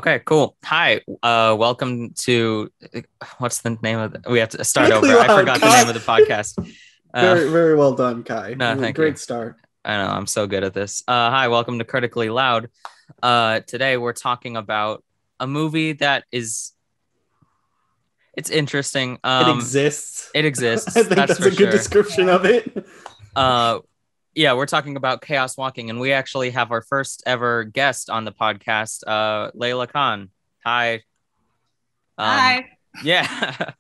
Okay, cool. Hi, welcome to what's the name of the, we have to start Critically over. I loud, forgot the Kai. name of the podcast. Uh, Very, very well done, Kai. no, thank you. Great start. I know I'm so good at this. Hi, welcome to Critically Loud. Today we're talking about a movie that is it's interesting. It exists. It I exists. think That's that's for a good sure. description of it. Uh, yeah, we're talking about chaos walking, and we actually have our first ever guest on the podcast, Leila Khan. Hi. Hi. Yeah.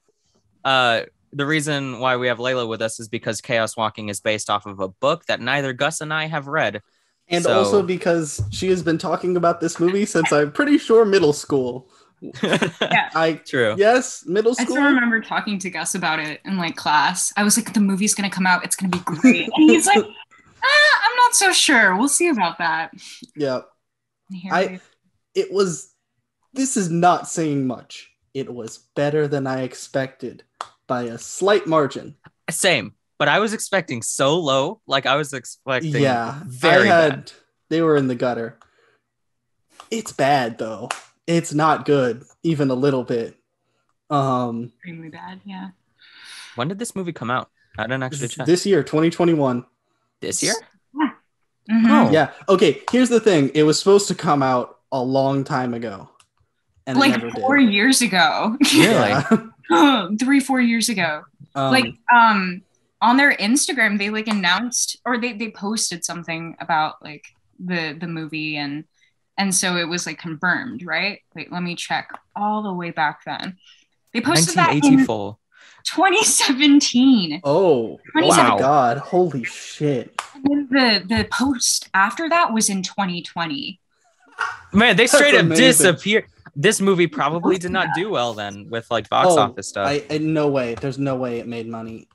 The reason why we have Layla with us is because Chaos Walking is based off of a book that neither Gus and I have read. And also because she has been talking about this movie since I'm pretty sure middle school. Yeah. True. Yes, middle I school. still remember talking to Gus about it in like class. I was like, the movie's gonna come out, it's gonna be great. And he's like, I'm not so sure. We'll see about that. Yeah. Here This is not saying much. It was better than I expected by a slight margin. Same, but I was expecting so low. Like I was expecting very bad. They were in the gutter. It's bad though. It's not good, even a little bit. extremely bad, yeah. When did this movie come out? I didn't actually check. This year, 2021. This year? Yeah. Mm-hmm. Oh. Yeah. Okay, here's the thing. It was supposed to come out a long time ago. And Like it never 4 did. years ago. Really? Yeah. 3-4 years ago. On their Instagram, they like announced or they posted something about like the movie and so it was like confirmed, right? Wait, let me check all the way back then. They posted that in 1984. 2017. Oh, my 2017. God. Holy shit. And then the post after that was in 2020. Man, they straight That's up amazing. disappeared. This movie probably did not do well then with like box office stuff. No way. There's no way it made money.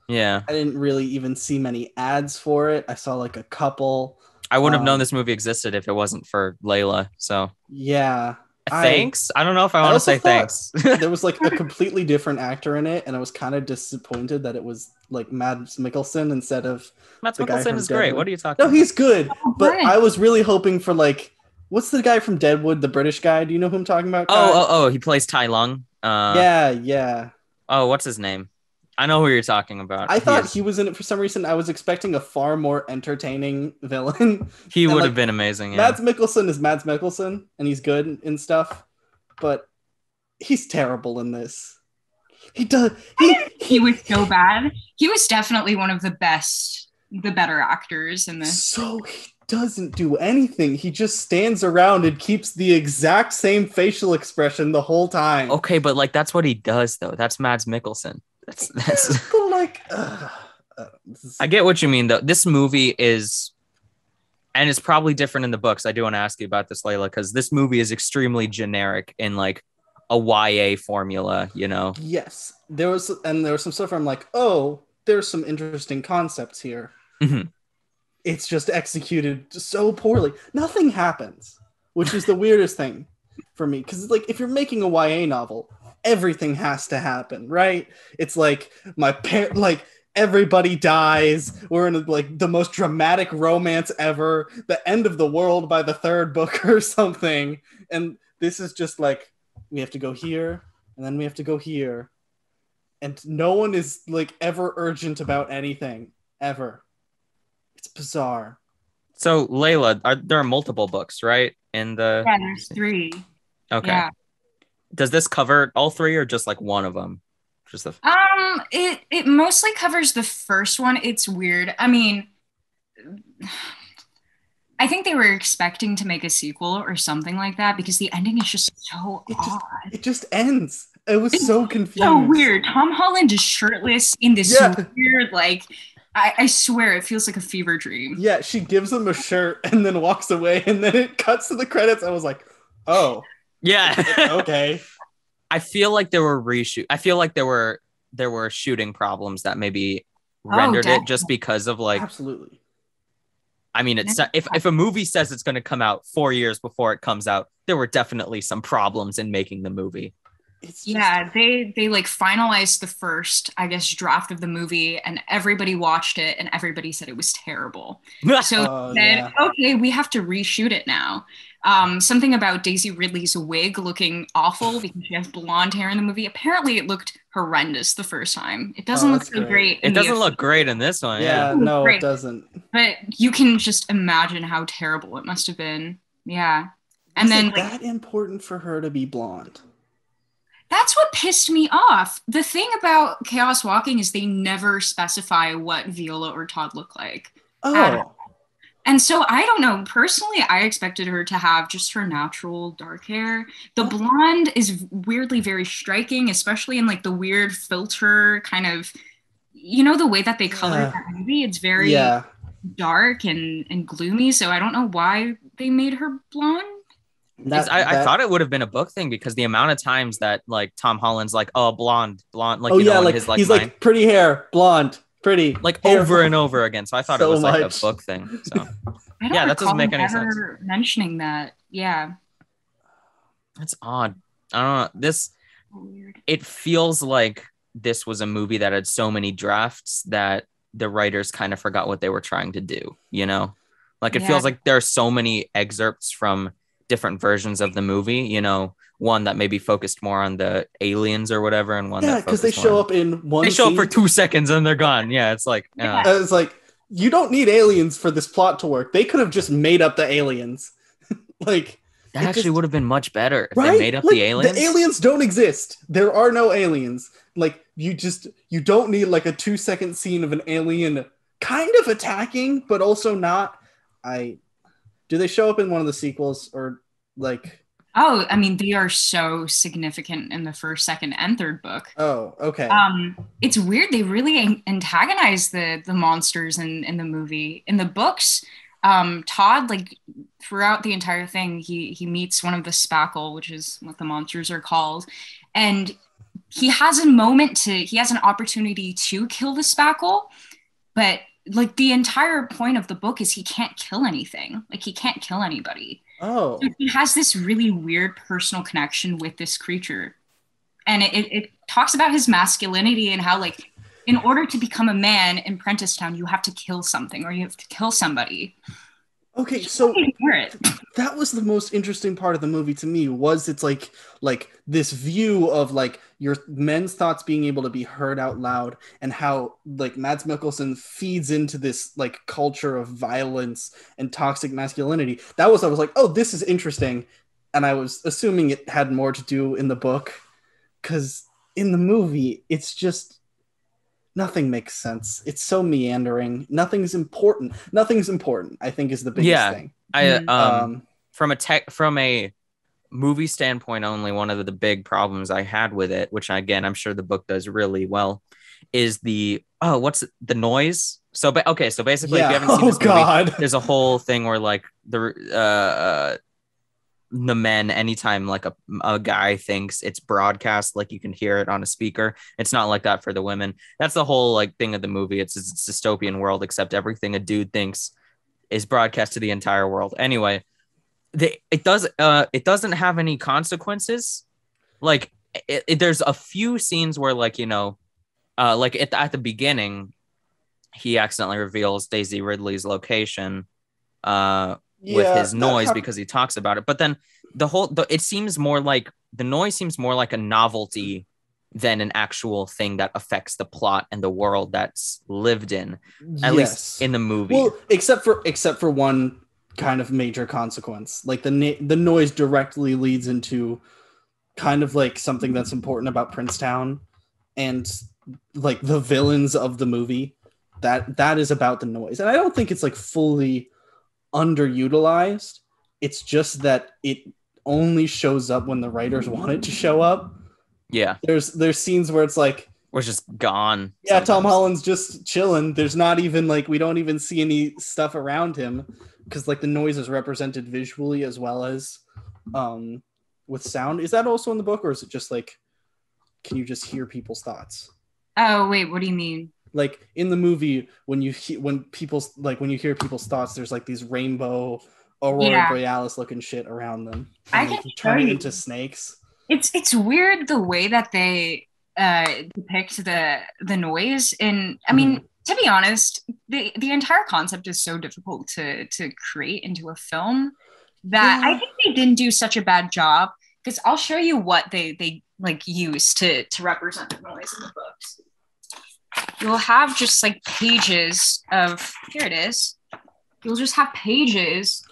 Yeah. I didn't really even see many ads for it. I saw like a couple. I wouldn't have known this movie existed if it wasn't for Layla. So Yeah. thanks. I don't know if I want to also say thought thanks. There was like a completely different actor in it, and I was kind of disappointed that it was like Mads Mikkelsen instead of Matt the guy Mikkelsen from is great. Deadwood. What are you talking No, about? he's good, but great. I was really hoping for like, what's the guy from Deadwood, the British guy? Do you know who I'm talking about? Kai? Oh, he plays Tai Lung. Yeah. Oh, what's his name? I know who you're talking about. I thought he was in it for some reason. I was expecting a far more entertaining villain. He And, would like, have been amazing. Yeah. Mads Mikkelsen is Mads Mikkelsen, and he's good and stuff, but he's terrible in this. He does. He was so bad. He was definitely one of the better actors in this. So he doesn't do anything. He just stands around and keeps the exact same facial expression the whole time. Okay, but like that's what he does though. That's Mads Mikkelsen. That's But like, I get what you mean though. This movie is, and it's probably different in the books. I do want to ask you about this, Layla, because this movie is extremely generic in like a YA formula, you know? yes, there was some stuff where I'm like, oh, there's some interesting concepts here. Mhm. It's just executed so poorly. Nothing happens, which is the weirdest thing for me. Because like, if you're making a YA novel, everything has to happen, right? It's like everybody dies. We're in like the most dramatic romance ever. The end of the world by the third book or something. And this is just like, we have to go here, and then we have to go here. And no one is like ever urgent about anything, ever. It's bizarre. So Layla, there are multiple books, right? In the Yeah, there's 3. Okay. Yeah. Does this cover all 3 or just like one of them? Just the It mostly covers the first one. It's weird. I mean, I think they were expecting to make a sequel or something like that because the ending is just so odd. It just ends. It was so confused. So weird. Tom Holland is shirtless in this weird, like, I swear it feels like a fever dream. Yeah, she gives him a shirt and then walks away, and then it cuts to the credits. I was like, oh, yeah. okay. I feel like there were I feel like there were shooting problems that maybe rendered it just because of like. Absolutely. I mean, it's if a movie says it's going to come out 4 years before it comes out, there were definitely some problems in making the movie. They like finalized the first, I guess, draft of the movie, and everybody watched it, and everybody said it was terrible. So okay, we have to reshoot it now. Something about Daisy Ridley's wig looking awful because she has blonde hair in the movie. Apparently, it looked horrendous the first time. It doesn't look so great. It doesn't look great in this one. Yeah, no, it doesn't. But you can just imagine how terrible it must have been. Yeah. And Was then it that important for her to be blonde? That's what pissed me off. The thing about Chaos Walking is they never specify what Viola or Todd look like. Oh. And so I don't know. Personally, I expected her to have just her natural dark hair. The blonde is weirdly very striking, especially in like the weird filter kind of, you know, the way that they colored that movie. It's very dark and gloomy. So I don't know why they made her blonde. I thought it would have been a book thing because the amount of times that like Tom Holland's like, oh, blonde, like, oh, you know, like his, like, he's mind. like pretty hair, blonde, pretty, like hair. over and over again. So I thought it was like a book thing. So yeah, that doesn't make any sense. Mentioning that, yeah, that's odd. I don't know. This it feels like this was a movie that had so many drafts that the writers kind of forgot what they were trying to do. You know, like it feels like there are so many excerpts from different versions of the movie, you know, one that maybe focused more on the aliens or whatever, and one that because they show up in one. They show up for 2 seconds and they're gone. Yeah, it's like it's like you don't need aliens for this plot to work. They could have just made up the aliens. Like that actually would have been much better if they made up the aliens. The aliens don't exist. There are no aliens. Like you don't need like a 2-second scene of an alien kind of attacking, but also not. Do they show up in one of the sequels or like? Oh, I mean, they are so significant in the first, second, and third book. Oh, okay. It's weird. They really antagonize the monsters in the movie. In the books, Todd, like throughout the entire thing, he meets one of the spackle, which is what the monsters are called, and he has an opportunity to kill the spackle, but like the entire point of the book is he can't kill anything. Like he can't kill anybody. Oh. So he has this really weird personal connection with this creature. And it talks about his masculinity and how like in order to become a man in Prentisstown, you have to kill something or you have to kill somebody. Okay, so that was the most interesting part of the movie to me, was it's like this view of like your men's thoughts being able to be heard out loud, and how like Mads Mikkelsen feeds into this like culture of violence and toxic masculinity. I was like, oh, this is interesting. And I was assuming it had more to do in the book, because in the movie, it's just nothing makes sense. It's so meandering. Nothing's important, I think, is the biggest thing. From a movie standpoint only, one of the big problems I had with it, which again, I'm sure the book does really well, is what's the noise? So basically, if you haven't seen this movie, there's a whole thing where like the men, anytime like a guy thinks it's broadcast, like you can hear it on a speaker. It's not like that for the women. That's the whole like thing of the movie. It's a dystopian world, except everything a dude thinks is broadcast to the entire world. Anyway, it doesn't have any consequences. Like there's a few scenes where like, you know, like at the beginning, he accidentally reveals Daisy Ridley's location with his noise because he talks about it. But then it seems more like the noise seems more like a novelty than an actual thing that affects the plot and the world that's lived in, at least in the movie. Well, except for one kind of major consequence, like the noise directly leads into kind of like something that's important about Princetown and like the villains of the movie. That is about the noise, and I don't think it's like fully underutilized. It's just that it only shows up when the writers want it to show up. Yeah, there's scenes where it's like we're just gone. Yeah, sometimes. Tom Holland's just chilling. There's not even like, we don't even see any stuff around him, because like the noise is represented visually as well as with sound. Is that also in the book, or is it just like, can you just hear people's thoughts? Oh wait, what do you mean? Like in the movie, when you hear people's thoughts, there's like these rainbow aurora borealis looking shit around them. I can turn it into snakes. It's weird the way that they depict the noise. And I mean, to be honest, the entire concept is so difficult to create into a film. that I think they didn't do such a bad job, because I'll show you what they like use to represent the noise in the books. You'll have just like pages of, here it is. You'll just have pages.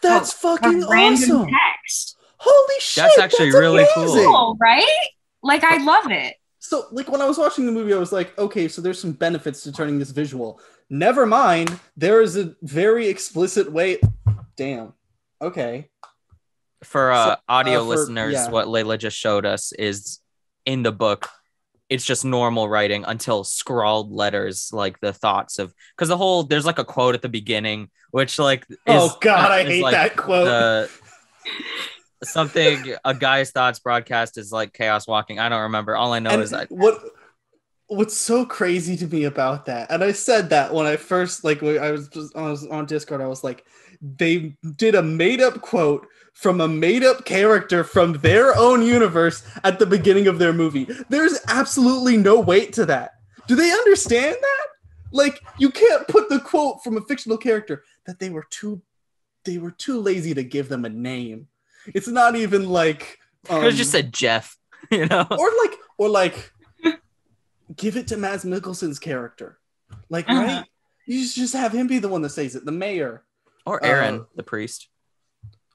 That's fucking awesome. Text. Holy shit. That's actually really cool, right? Like, I love it. So, like, when I was watching the movie, I was like, okay, so there's some benefits to turning this visual. Never mind. There is a very explicit way. Damn. Okay. For audio listeners, what Leila just showed us is in the book. It's just normal writing until scrawled letters, like the thoughts of, because there's like a quote at the beginning, which like oh god, I hate like that quote. Something a guy's thoughts broadcast is like chaos walking. I don't remember. All I know is that what's so crazy to me about that, and I said that when I first I was on Discord, I was like, they did a made up quote from a made-up character from their own universe at the beginning of their movie. There's absolutely no weight to that. Do they understand that? Like, you can't put the quote from a fictional character that they were too lazy to give them a name. It's not even like I just said Jeff, you know, or like give it to Mads Mikkelsen's character, like right? You just have him be the one that says it, the mayor, or Aaron, the priest.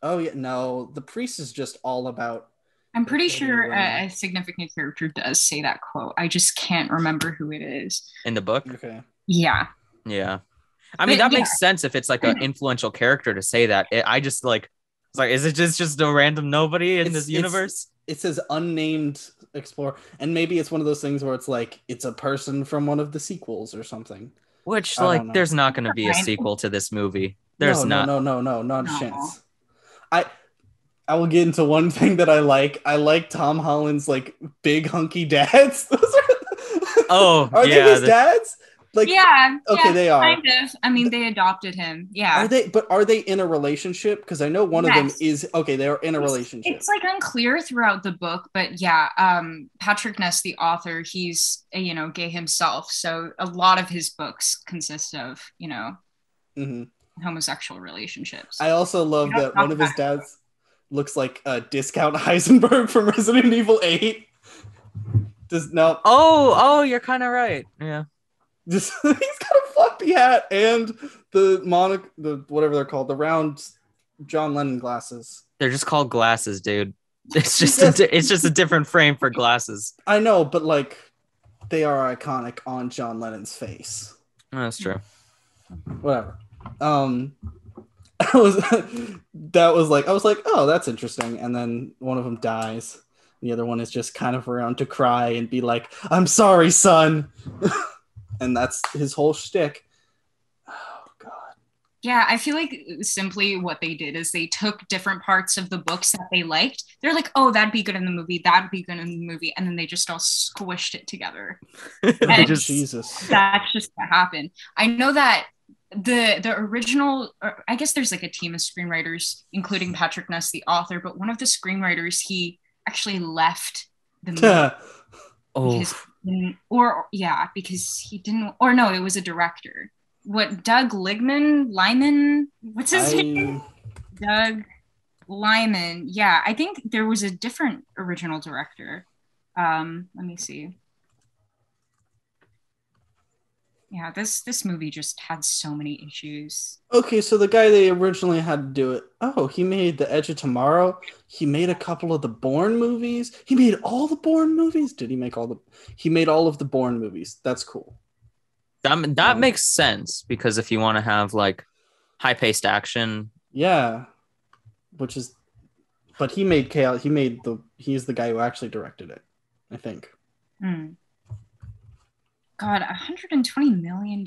Oh yeah, no, the priest is just all about. I'm pretty sure a significant character does say that quote. I just can't remember who it is. In the book? Okay. Yeah. Yeah. I mean, that makes sense if it's like an influential character to say that. I just like, it's like, is it just a random nobody in this universe? It says unnamed explorer, and maybe it's one of those things where it's like it's a person from one of the sequels or something. Which, like, there's not going to be a sequel to this movie. There's not a chance. I will get into one thing that I like. I like Tom Holland's like big hunky dads. Are they his dads? Like, yeah. Okay, they are. Kind of. I mean, they adopted him. Yeah. Are they in a relationship? Because I know one of them is they are in a relationship. It's like unclear throughout the book, but yeah, Patrick Ness, the author, he's gay himself. So a lot of his books consist of homosexual relationships. I also love that one of his dads looks like a Discount Heisenberg from Resident Evil 8. Oh, you're kind of right. Yeah. He's got a floppy hat and the whatever they're called, the round John Lennon glasses. They're just called glasses, dude. It's just a different frame for glasses. I know, but like they are iconic on John Lennon's face. Oh, that's true. Whatever. I was like, oh, that's interesting. And then one of them dies. The other one is just kind of around to cry and be like, I'm sorry, son. And that's his whole shtick. Oh, God. Yeah, I feel like simply what they did is they took different parts of the books that they liked. They're like, oh, that'd be good in the movie. That'd be good in the movie. And then they just all squished it together. Jesus. That's just what happened. I know that the original, or I guess there's like a team of screenwriters, including Patrick Ness, the author, but one of the screenwriters, he actually left the movie. Because he didn't, or no, it was a director. What, Doug Lyman? What's his name? Doug Lyman. Yeah, I think there was a different original director. Let me see. Yeah, this movie just had so many issues. Okay, so the guy they originally had to do it. Oh, he made The Edge of Tomorrow. He made a couple of the Bourne movies. He made all the Bourne movies. Did he make all the? He made all of the Bourne movies. That's cool. That makes sense, because if you want to have like high-paced action, yeah, but he made Kowal. He's the guy who actually directed it, I think. God, $120 million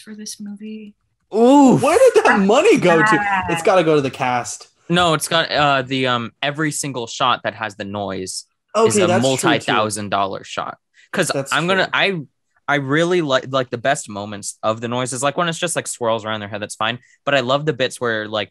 for this movie. Ooh, where did that money go to? It's got to go to the cast. No, it's got the every single shot that has the noise is a multi-$1,000 shot. Because I really like the best moments of the noises, like when it's just like swirls around their head, that's fine. But I love the bits where like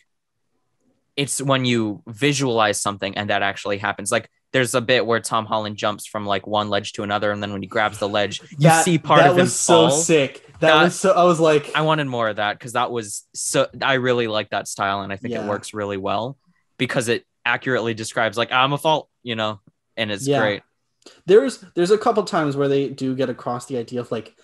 it's when you visualize something and that actually happens. Like there's a bit where Tom Holland jumps from like one ledge to another, and then when he grabs the ledge, you see part of him fall. That was so sick. I was like, I wanted more of that, because that was so. I really like that style, and I think it works really well. because it accurately describes like I'm a fault, you know, and it's great. There's a couple times where they do get across the idea of like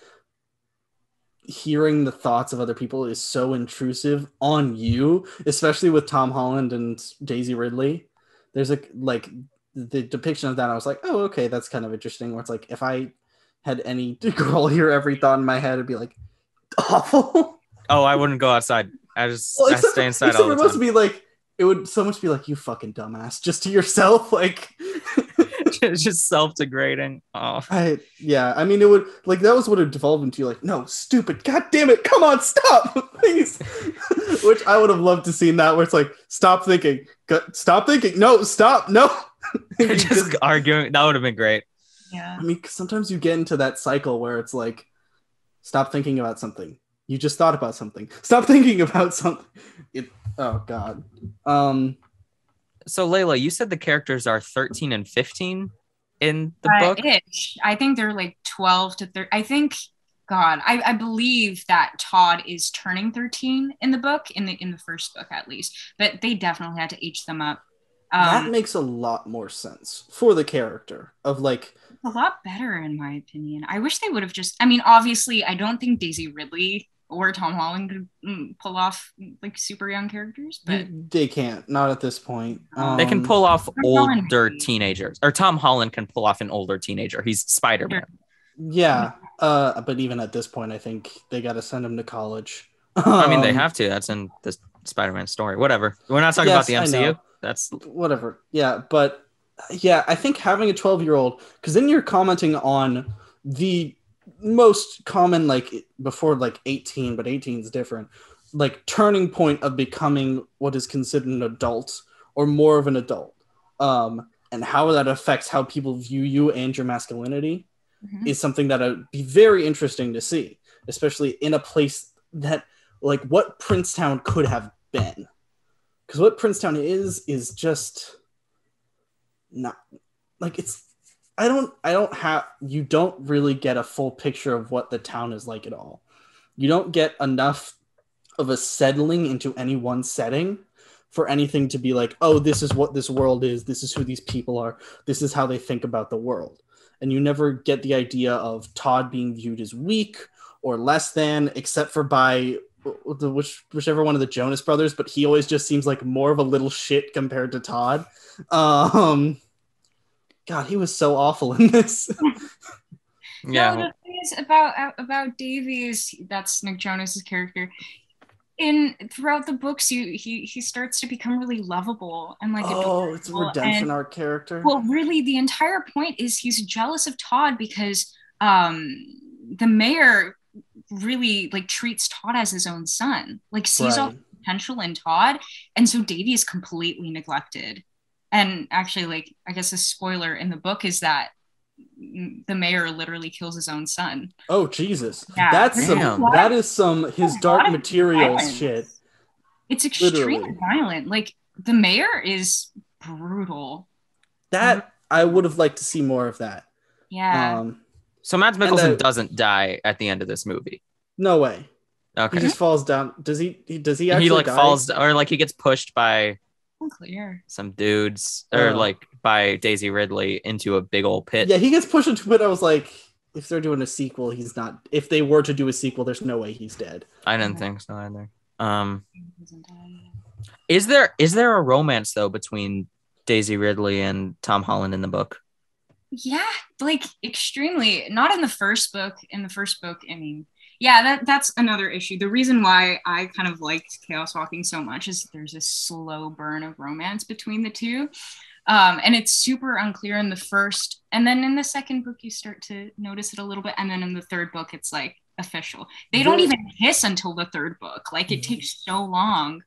hearing the thoughts of other people is so intrusive on you, especially with Tom Holland and Daisy Ridley. There's like the depiction of that. I was like, oh, okay, that's kind of interesting. Where it's like, if I had any girl hear every thought in my head, it'd be like awful. Oh, I wouldn't go outside. I stay inside all the time. It must be like, it would so much be like, you fucking dumbass, just to yourself, like just self-degrading. Oh, I mean, it would like that was what it devolved into. Like, no, stupid, god damn it, come on, stop, please. Which I would have loved to see that, where it's like, stop thinking, no, stop, no. just arguing. That would have been great. Yeah. I mean, sometimes you get into that cycle where it's like, stop thinking about something. You just thought about something. Stop thinking about something. Oh God. So Leila, you said the characters are 13 and 15 in the book? I think they're like 12 to 13. I think, God, I believe that Todd is turning 13 in the book, in the first book at least. But they definitely had to age them up. That makes a lot more sense for the character of like... A lot better, in my opinion. I wish they would have just... I mean, obviously, I don't think Daisy Ridley or Tom Holland could pull off like super young characters, but they can't, not at this point. They can pull off older teenagers, or Tom Holland can pull off an older teenager. He's Spider-Man. Yeah, but even at this point, I think they got to send him to college. I mean, they have to. That's in the Spider-Man story. Whatever. We're not talking about the MCU. That's whatever. Yeah, but yeah, I think having a 12-year-old, because then you're commenting on the most common, like before like 18, but 18 is different, like turning point of becoming what is considered an adult or more of an adult, and how that affects how people view you and your masculinity is something that would be very interesting to see, especially in a place that like what Princetown could have been, because what Princetown is just not like it's. You don't really get a full picture of what the town is like at all. You don't get enough of a settling into any one setting for anything to be like, oh, this is what this world is. This is who these people are. This is how they think about the world. And you never get the idea of Todd being viewed as weak or less than, except for by whichever one of the Jonas brothers, but he always just seems like more of a little shit compared to Todd. God, he was so awful in this. Yeah. No, the thing is about Davies, that's Nick Jonas's character. Throughout the books, he starts to become really lovable and like it's a redemption arc character. Well, really, the entire point is he's jealous of Todd because the mayor really like treats Todd as his own son, like sees all the potential in Todd, and so Davy is completely neglected. And actually, like, I guess a spoiler in the book is that the mayor literally kills his own son. Oh, Jesus. Yeah. That is some his dark materials shit. It's extremely violent. Like, the mayor is brutal. That, I would have liked to see more of that. Yeah. So Mads Mikkelsen doesn't die at the end of this movie. No way. Okay. He just falls down. Does he actually like die? Falls, or like he gets pushed by unclear some dudes, or like by Daisy Ridley into a big old pit. Yeah, he gets pushed into it. I was like, if they're doing a sequel, he's not. If they were to do a sequel, there's no way he's dead. I didn't think so either. Is there a romance though between Daisy Ridley and Tom Holland in the book? Yeah, like extremely. Not in the first book. In the first book, I mean, yeah, that's another issue. The reason why I kind of liked Chaos Walking so much is there's a slow burn of romance between the two. And it's super unclear in the first. And then in the second book, you start to notice it a little bit. And then in the third book, it's like official. They don't even kiss until the third book. Like it takes so long.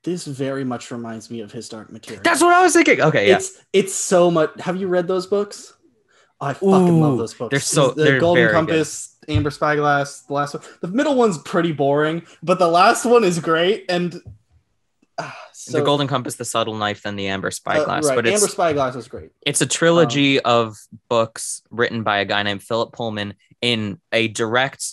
This very much reminds me of His Dark Materials. That's what I was thinking. Okay, yeah. It's so much. Have you read those books? Oh, I fucking love those books. They're Golden Compass, good. Amber Spyglass, the last one. The middle one's pretty boring, but the last one is great. And the Golden Compass, the Subtle Knife, and the Amber Spyglass. Right. But Amber Spyglass is great. It's a trilogy of books written by a guy named Philip Pullman in a direct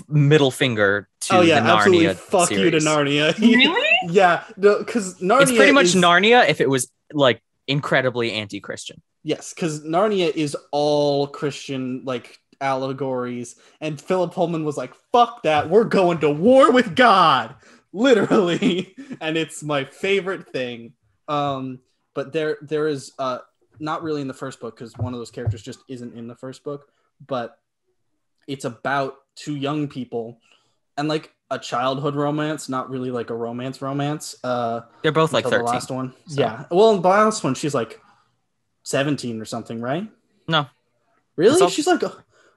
middle finger to oh yeah, the absolutely. Narnia Fuck series. you to Narnia. Really? Yeah, because Narnia. It's pretty much Narnia if it was like incredibly anti-Christian. Yes, because Narnia is all Christian like allegories, and Philip Pullman was like, "Fuck that, we're going to war with God," literally, and it's my favorite thing. But there is not really in the first book because one of those characters just isn't in the first book, but it's about two young people and like a childhood romance, not really like a romance. They're both like 13. The last one, so. yeah. Well, in the last one, she's like 17 or something, right? No, really. She's like,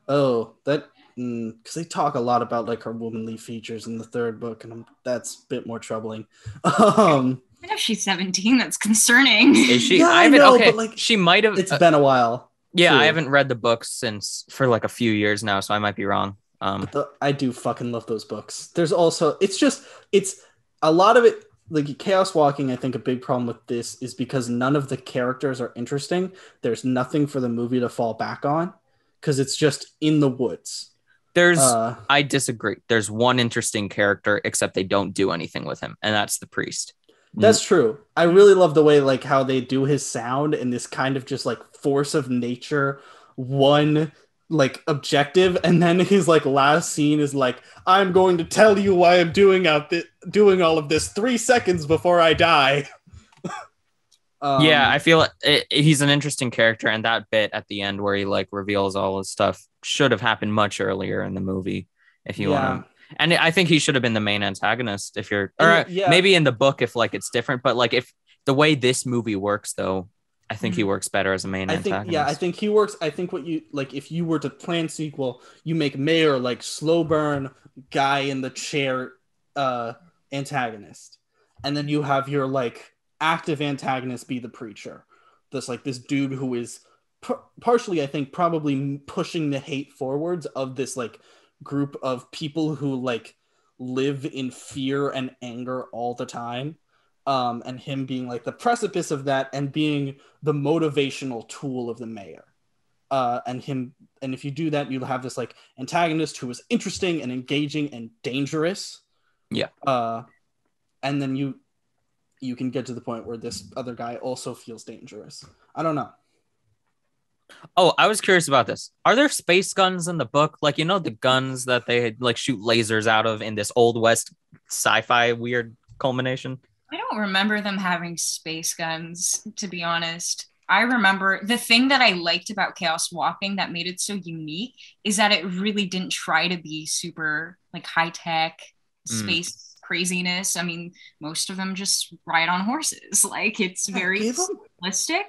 oh, that because they talk a lot about like her womanly features in the third book, and that's a bit more troubling. I know she's 17. That's concerning. Is she? Yeah, I know, but like she might have. It's been a while. Yeah, too. I haven't read the books for like a few years now, so I might be wrong. I do fucking love those books. There's also it's a lot of it. Like Chaos Walking, I think a big problem with this is because none of the characters are interesting. There's nothing for the movie to fall back on because it's just in the woods. I disagree. There's one interesting character, except they don't do anything with him, and that's the priest. That's true. I really love the way like how they do his sound and this kind of just like force of nature, one like objective, and then his like last scene is like, I'm going to tell you why I'm doing all of this 3 seconds before I die. Yeah, I feel he's an interesting character, and that bit at the end where he like reveals all his stuff should have happened much earlier in the movie if you want to. And I think he should have been the main antagonist if you're, or maybe in the book if like it's different, but like if the way this movie works though, I think he works better as a main antagonist. I think he works. I think what you like, if you were to plan sequel, you make Mayor like slow burn guy in the chair antagonist, and then you have your like active antagonist be the preacher. This dude who is partially, I think, probably pushing the hate forwards of this like group of people who like live in fear and anger all the time. And him being like the precipice of that and being the motivational tool of the mayor. And if you do that, you'll have this like antagonist who is interesting and engaging and dangerous. Yeah. And then you can get to the point where this other guy also feels dangerous. I don't know. Oh, I was curious about this. Are there space guns in the book? Like, you know, the guns that they like shoot lasers out of in this Old West sci-fi weird culmination? I don't remember them having space guns, to be honest. I remember the thing that I liked about Chaos Walking that made it so unique is that it really didn't try to be super like high-tech space craziness. I mean, most of them just ride on horses. Like it's very simplistic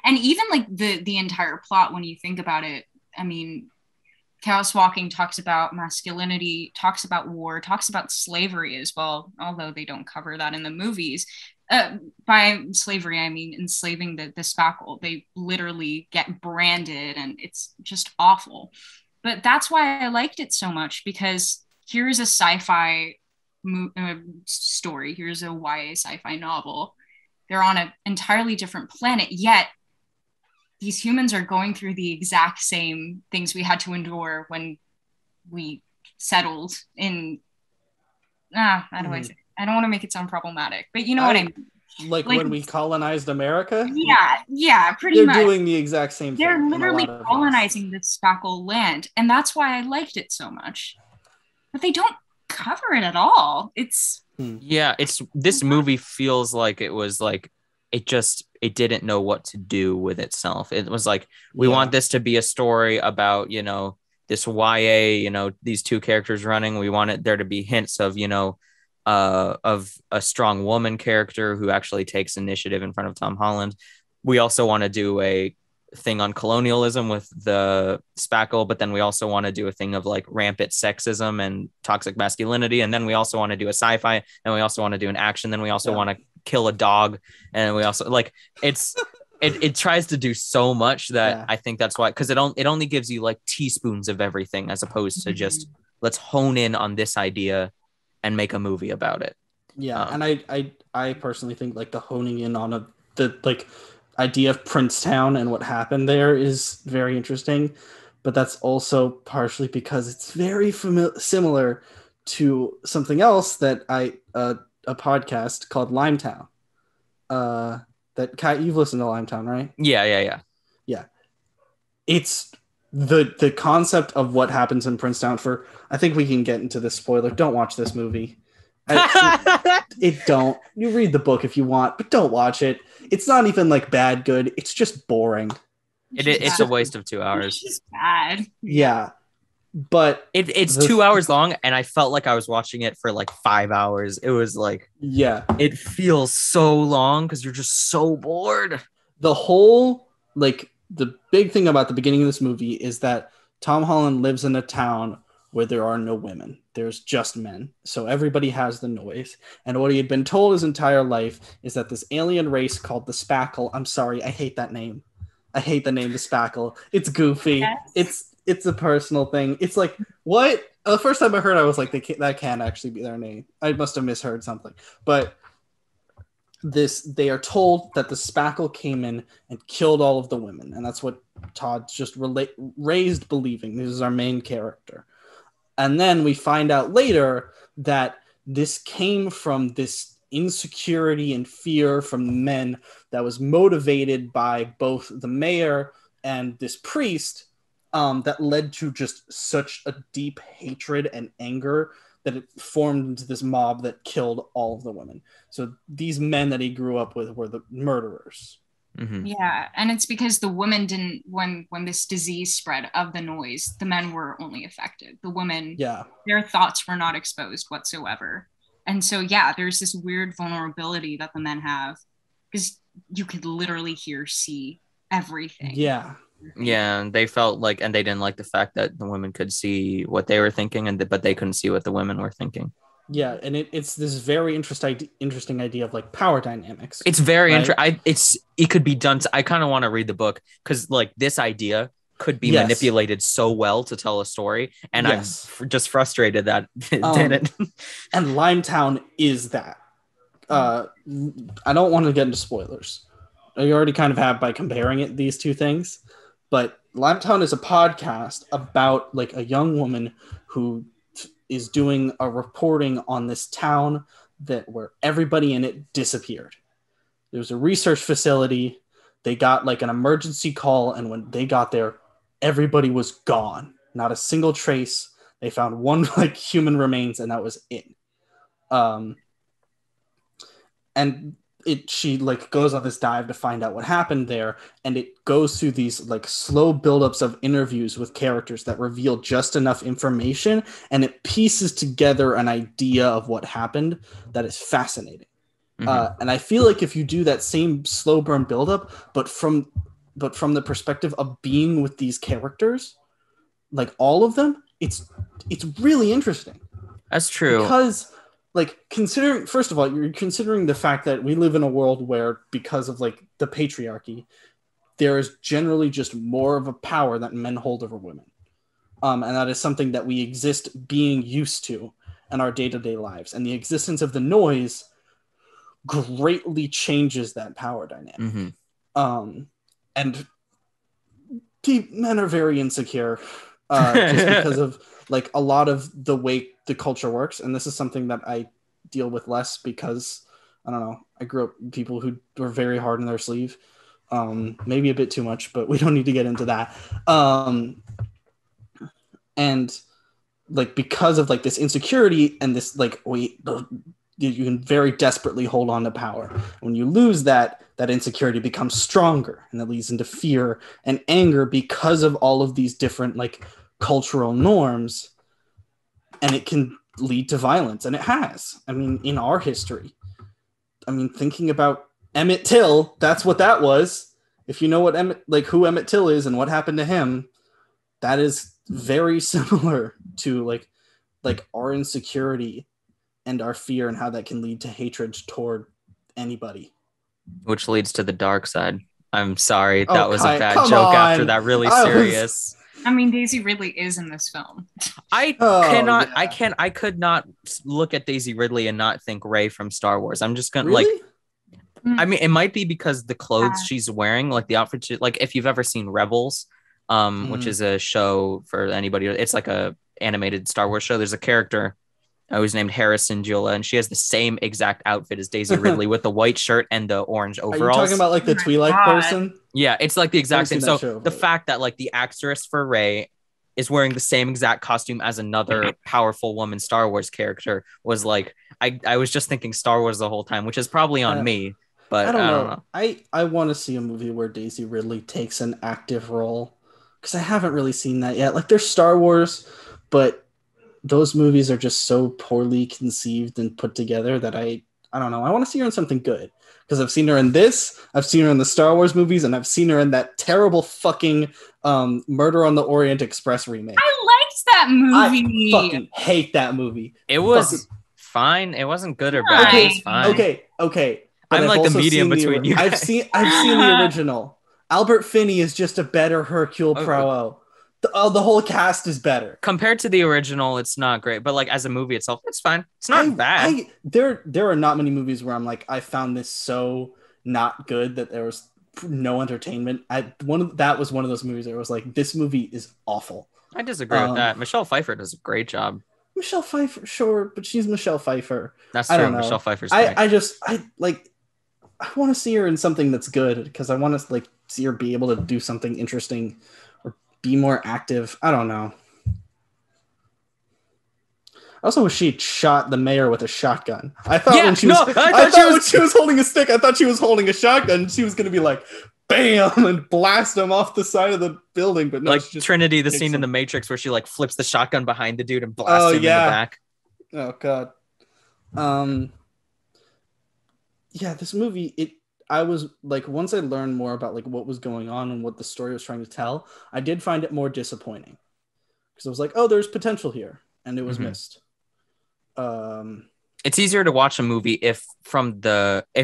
and even like the entire plot when you think about it. I mean, Chaos Walking talks about masculinity, talks about war, talks about slavery as well, although they don't cover that in the movies. By slavery, I mean enslaving the spackle. They literally get branded and it's just awful. But that's why I liked it so much, because here's a sci-fi story. Here's a YA sci-fi novel. They're on an entirely different planet, yet these humans are going through the exact same things we had to endure when we settled in. I don't want to make it sound problematic, but you know what I mean. Like when we colonized America? Yeah, pretty much. They're doing the exact same thing. They're literally colonizing this spackle land, and that's why I liked it so much. But they don't cover it at all. It's this movie feels like it was like it didn't know what to do with itself. It was like, we want this to be a story about, you know, this YA, you know, these two characters running. We want there to be hints of, you know, of a strong woman character who actually takes initiative in front of Tom Holland. We also want to do a thing on colonialism with the spackle, but then we also want to do a thing of like rampant sexism and toxic masculinity. And then we also want to do a sci-fi, and we also want to do an action. Then we also want to kill a dog. And we also like, it tries to do so much that I think that's why, because it only gives you like teaspoons of everything, as opposed to just let's hone in on this idea and make a movie about it. And I personally think like the honing in on the like idea of Princetown and what happened there is very interesting. but that's also partially because it's very similar to something else that a podcast called Limetown. That Kat, you've listened to Limetown, right? Yeah. It's the concept of what happens in Princetown. For I think we can get into this spoiler. Don't watch this movie. Don't. You read the book if you want, but don't watch it. It's not even like bad good. It's just boring. It's a waste of 2 hours. It's just bad. Yeah. But it's 2 hours long, and I felt like I was watching it for like 5 hours. It was like, yeah, it feels so long because you're just so bored. The whole, like, the big thing about the beginning of this movie is that Tom Holland lives in a town where there are no women. There's just men. So everybody has the noise. And what he had been told his entire life is that this alien race called the Spackle. I'm sorry, I hate that name. I hate the name the Spackle. It's goofy. Yes. It's a personal thing. It's like, what? The first time I heard it, I was like, that can't actually be their name. I must have misheard something. But they are told that the Spackle came in and killed all of the women. And that's what Todd's just raised believing. This is our main character. And then we find out later that this came from this insecurity and fear from men that was motivated by both the mayor and this priest, that led to just such a deep hatred and anger that it formed into this mob that killed all of the women. So these men that he grew up with were the murderers. Mm-hmm. Yeah, and it's because the women didn't, when this disease spread of the noise, the men were only affected. The women, their thoughts were not exposed whatsoever. And so, there's this weird vulnerability that the men have, because you could literally see everything. Yeah, and they felt like, and they didn't like the fact that the women could see what they were thinking, but they couldn't see what the women were thinking. Yeah, and it's this very interesting idea of like power dynamics. It's very interesting. It could be done. I kind of want to read the book because like this idea could be manipulated so well to tell a story, and I'm just frustrated that it didn't. And Limetown is that. I don't want to get into spoilers. You already kind of have by comparing these two things, but Limetown is a podcast about like a young woman who is doing a reporting on this town where everybody in it disappeared. There was a research facility. They got like an emergency call, and when they got there, everybody was gone. Not a single trace. They found one like human remains, and that was it. And she like goes on this dive to find out what happened there, and it goes through these like slow buildups of interviews with characters that reveal just enough information, and it pieces together an idea of what happened that is fascinating. Mm-hmm. And I feel like if you do that same slow burn buildup, but from the perspective of being with these characters, like all of them, it's really interesting. That's true. Because like considering, first of all, you're considering the fact that we live in a world where, because of like the patriarchy, there is generally just more of a power that men hold over women. And that is something that we exist being used to in our day-to-day lives. And the existence of the noise greatly changes that power dynamic. Mm-hmm. And men are very insecure just because of like a lot of the way the culture works. And this is something that I deal with less because, I don't know, I grew up with people who were very hard in their sleeve. Maybe a bit too much, but we don't need to get into that. And like, because of like this insecurity and this, like, you can very desperately hold on to power. When you lose that insecurity becomes stronger, and that leads into fear and anger because of all of these different like cultural norms, and it can lead to violence. And it has. I mean, in our history, I mean, thinking about Emmett Till, that's what that was. If you know what who Emmett Till is and what happened to him, that is very similar to like our insecurity and our fear, and how that can lead to hatred toward anybody. Which leads to the dark side. I'm sorry, that was a bad joke after that really serious. I mean, Daisy Ridley is in this film. I could not look at Daisy Ridley and not think Rey from Star Wars. I'm just gonna I mean, it might be because the clothes she's wearing, like the outfit, like if you've ever seen Rebels, which is a show for anybody. It's like a animated Star Wars show. There's a character who's named Harrison Jula, and she has the same exact outfit as Daisy Ridley with the white shirt and the orange overalls. Are you talking about like the Twi'lek person? Yeah, it's like the exact same. So the fact that like the actress for Rey is wearing the same exact costume as another powerful woman Star Wars character was like, I was just thinking Star Wars the whole time, which is probably on me. But I don't know. I want to see a movie where Daisy Ridley takes an active role, because I haven't really seen that yet. Like, there's Star Wars, but those movies are just so poorly conceived and put together that I don't know. I want to see her in something good, because I've seen her in this, I've seen her in the Star Wars movies, and I've seen her in that terrible fucking Murder on the Orient Express remake. I liked that movie. I fucking hate that movie. It was fine. It wasn't good or bad. It was fine. Okay. But I'm like the medium between you guys. I've seen the original. Albert Finney is just a better Hercule Poirot. The whole cast is better. Compared to the original, it's not great. But like as a movie itself, it's fine. It's not bad. There are not many movies where I'm like, I found this so not good that there was no entertainment. That was one of those movies where I was like, this movie is awful. I disagree with that. Michelle Pfeiffer does a great job. Michelle Pfeiffer, sure, but she's Michelle Pfeiffer. That's true. I don't know. Michelle Pfeiffer's great. I want to see her in something that's good, because I want to like see her be able to do something interesting or be more active. I don't know. I also wish she shot the mayor with a shotgun. I thought when she was holding a stick, I thought she was holding a shotgun. She was going to be like, bam, and blast him off the side of the building. But no, like Trinity, the scene in the Matrix where she like flips the shotgun behind the dude and blasts him in the back. Oh God. Yeah, this movie, I was like, once I learned more about like what was going on and what the story was trying to tell, I did find it more disappointing, because I was like, oh, there's potential here, and it was missed. It's easier to watch a movie if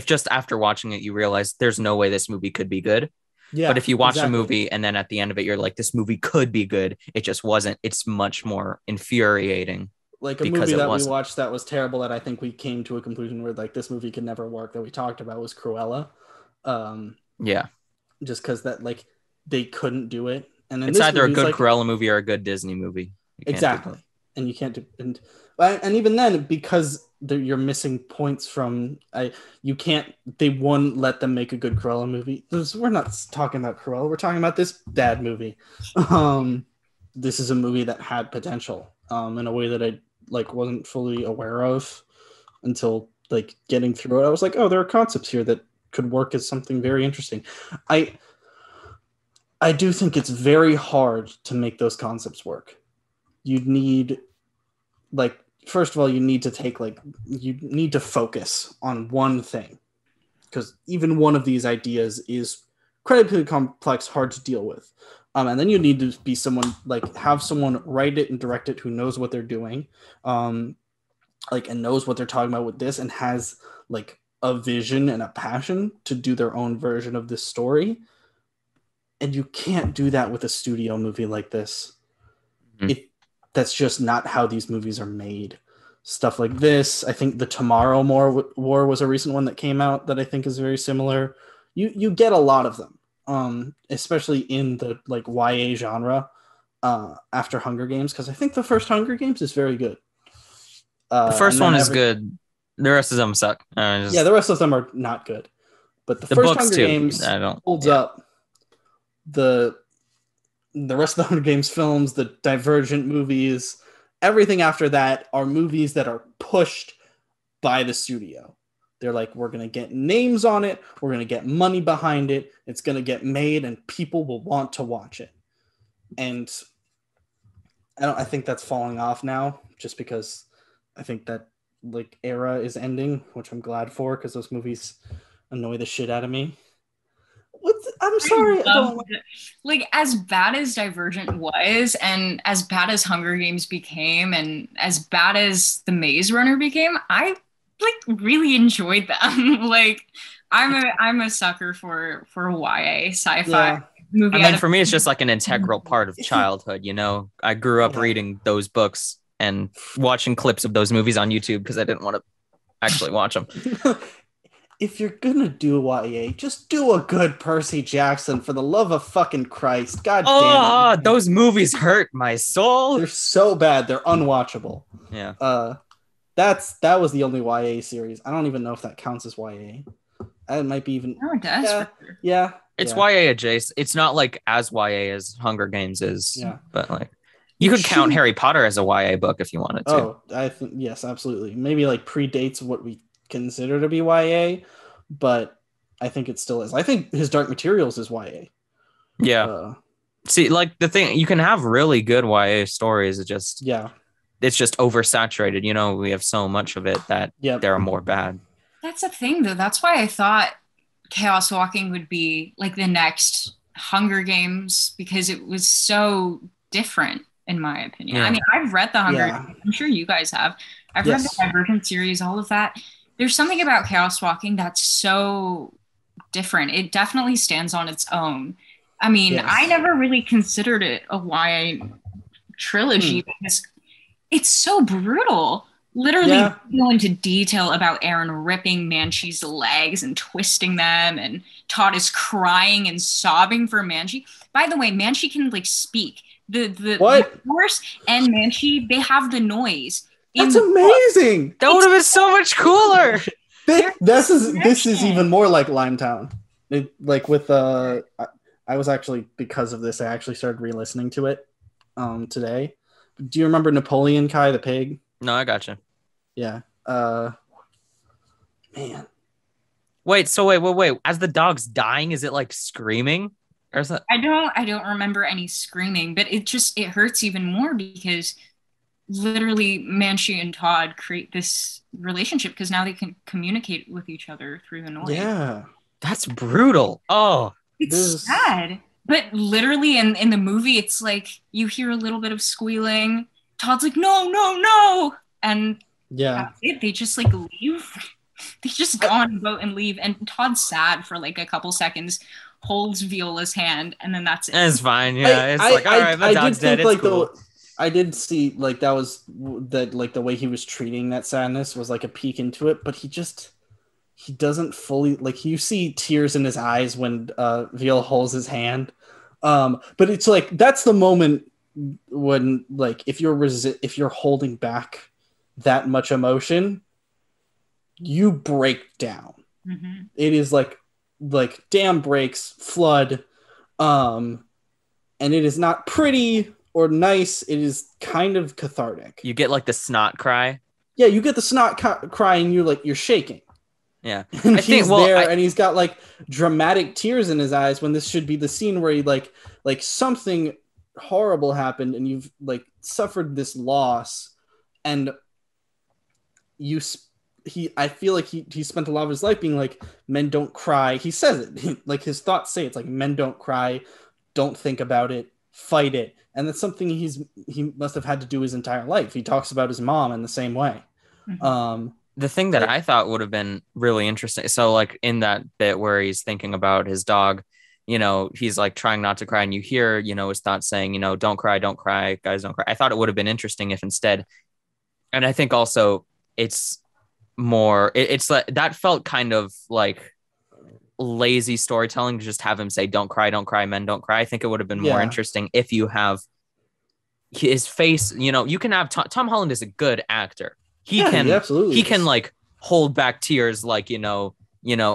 just after watching it you realize there's no way this movie could be good. Yeah, but if you watch a movie and then at the end of it you're like, this movie could be good, it just wasn't. It's much more infuriating. Like a movie that we watched that was terrible, that I think we came to a conclusion where like this movie could never work, that we talked about, was Cruella. Yeah, just because that like they couldn't do it, and it's either a good Cruella movie or a good Disney movie. Exactly, and you can't do, and even then, because you're missing points from they wouldn't let them make a good Cruella movie. We're not talking about Cruella, we're talking about this bad movie. This is a movie that had potential in a way that I like wasn't fully aware of until like getting through it. I was like, oh, there are concepts here that could work as something very interesting. I do think it's very hard to make those concepts work. You'd need, like, first of all, you need to focus on one thing, because even one of these ideas is incredibly complex, hard to deal with. And then you need to be someone, like, have someone write it and direct it who knows what they're doing, and knows what they're talking about with this, and has like a vision and a passion to do their own version of this story. And you can't do that with a studio movie like this. That's just not how these movies are made. Stuff like this, I think the Tomorrow War was a recent one that came out that I think is very similar. You get a lot of them. Especially in the like YA genre, after Hunger Games, because I think the first Hunger Games is very good. The first one is good. The rest of them suck. The rest of them are not good. But the first Hunger Games holds up. The rest of the Hunger Games films, the Divergent movies, everything after that are movies that are pushed by the studio. They're like, we're going to get names on it. We're going to get money behind it. It's going to get made and people will want to watch it. And I think that's falling off now, just because I think that like era is ending, which I'm glad for, because those movies annoy the shit out of me. I'm sorry. Like, as bad as Divergent was, and as bad as Hunger Games became, and as bad as The Maze Runner became, I like really enjoyed them. Like, I'm a sucker for YA sci-fi movie. I mean, for me, it's just like an integral part of childhood. You know, I grew up reading those books and watching clips of those movies on YouTube because I didn't want to actually watch them. if you're gonna do YA, just do a good Percy Jackson, for the love of fucking Christ. God damn it. Those movies hurt my soul. They're so bad, they're unwatchable. Yeah. That was the only YA series. I don't even know if that counts as YA. It might be even. No, it does. Yeah. It's YA adjacent. It's not like as YA as Hunger Games is. Yeah. But like, you could count Harry Potter as a YA book if you wanted to. Oh, I think yes, absolutely. Maybe like predates what we consider to be YA, but I think it still is. I think his Dark Materials is YA. Yeah. See, like the thing, you can have really good YA stories. It's just oversaturated. You know, we have so much of it that there are more bad. That's the thing, though. That's why I thought Chaos Walking would be like the next Hunger Games, because it was so different, in my opinion. I mean, I've read the Hunger Games. I'm sure you guys have. I've read the Divergent series, all of that. There's something about Chaos Walking that's so different. It definitely stands on its own. I mean, I never really considered it a YA trilogy because it's so brutal. Literally go into detail about Aaron ripping Manshi's legs and twisting them, and Todd is crying and sobbing for Manshi. By the way, Manshi can like speak. The horse and Manshi, they have the noise. That's amazing. That would have been so much cooler. This is even more like Limetown. I was actually, because of this, I actually started re-listening to it today. Do you remember Napoleon Kai the pig? No, I gotcha. Yeah. Man. Wait. As the dog's dying, is it like screaming? Or is that... I don't remember any screaming, but it hurts even more because literally Manshi and Todd create this relationship because now they can communicate with each other through the noise. Yeah. That's brutal. Oh. It's sad. But literally in the movie, it's like you hear a little bit of squealing. Todd's like, no. And that's it. They just like leave. They just go on a boat and leave. And Todd's sad for like a couple seconds, holds Viola's hand, and then that's it. It's fine. Yeah. All right, my dog's dead. It's cool. I did see like that was that like the way he was treating that sadness was like a peek into it, but he doesn't fully, like, you see tears in his eyes when Viola holds his hand. But it's like that's the moment when, like, if you're holding back that much emotion, you break down. Mm-hmm. It is like dam breaks, flood, and it is not pretty or nice. It is kind of cathartic. You get like the snot cry. Yeah, you get the snot cry, and you're shaking. Yeah, and and he's got like dramatic tears in his eyes when this should be the scene where he like something horrible happened and you've like suffered this loss, and I feel like he spent a lot of his life being like, men don't cry. He says it like his thoughts say it's like, men don't cry, don't think about it, fight it, and that's something he must have had to do his entire life. He talks about his mom in the same way. Mm-hmm. The thing that I thought would have been really interesting. So like in that bit where he's thinking about his dog, you know, he's like trying not to cry, and you hear, you know, his thoughts saying, you know, don't cry, guys, don't cry. I thought it would have been interesting if instead, and I think also it's more, it's like that felt kind of like lazy storytelling to just have him say, don't cry, men don't cry. I think it would have been more interesting if you have his face, you know, you can have Tom Holland is a good actor. He can like hold back tears, like, you know,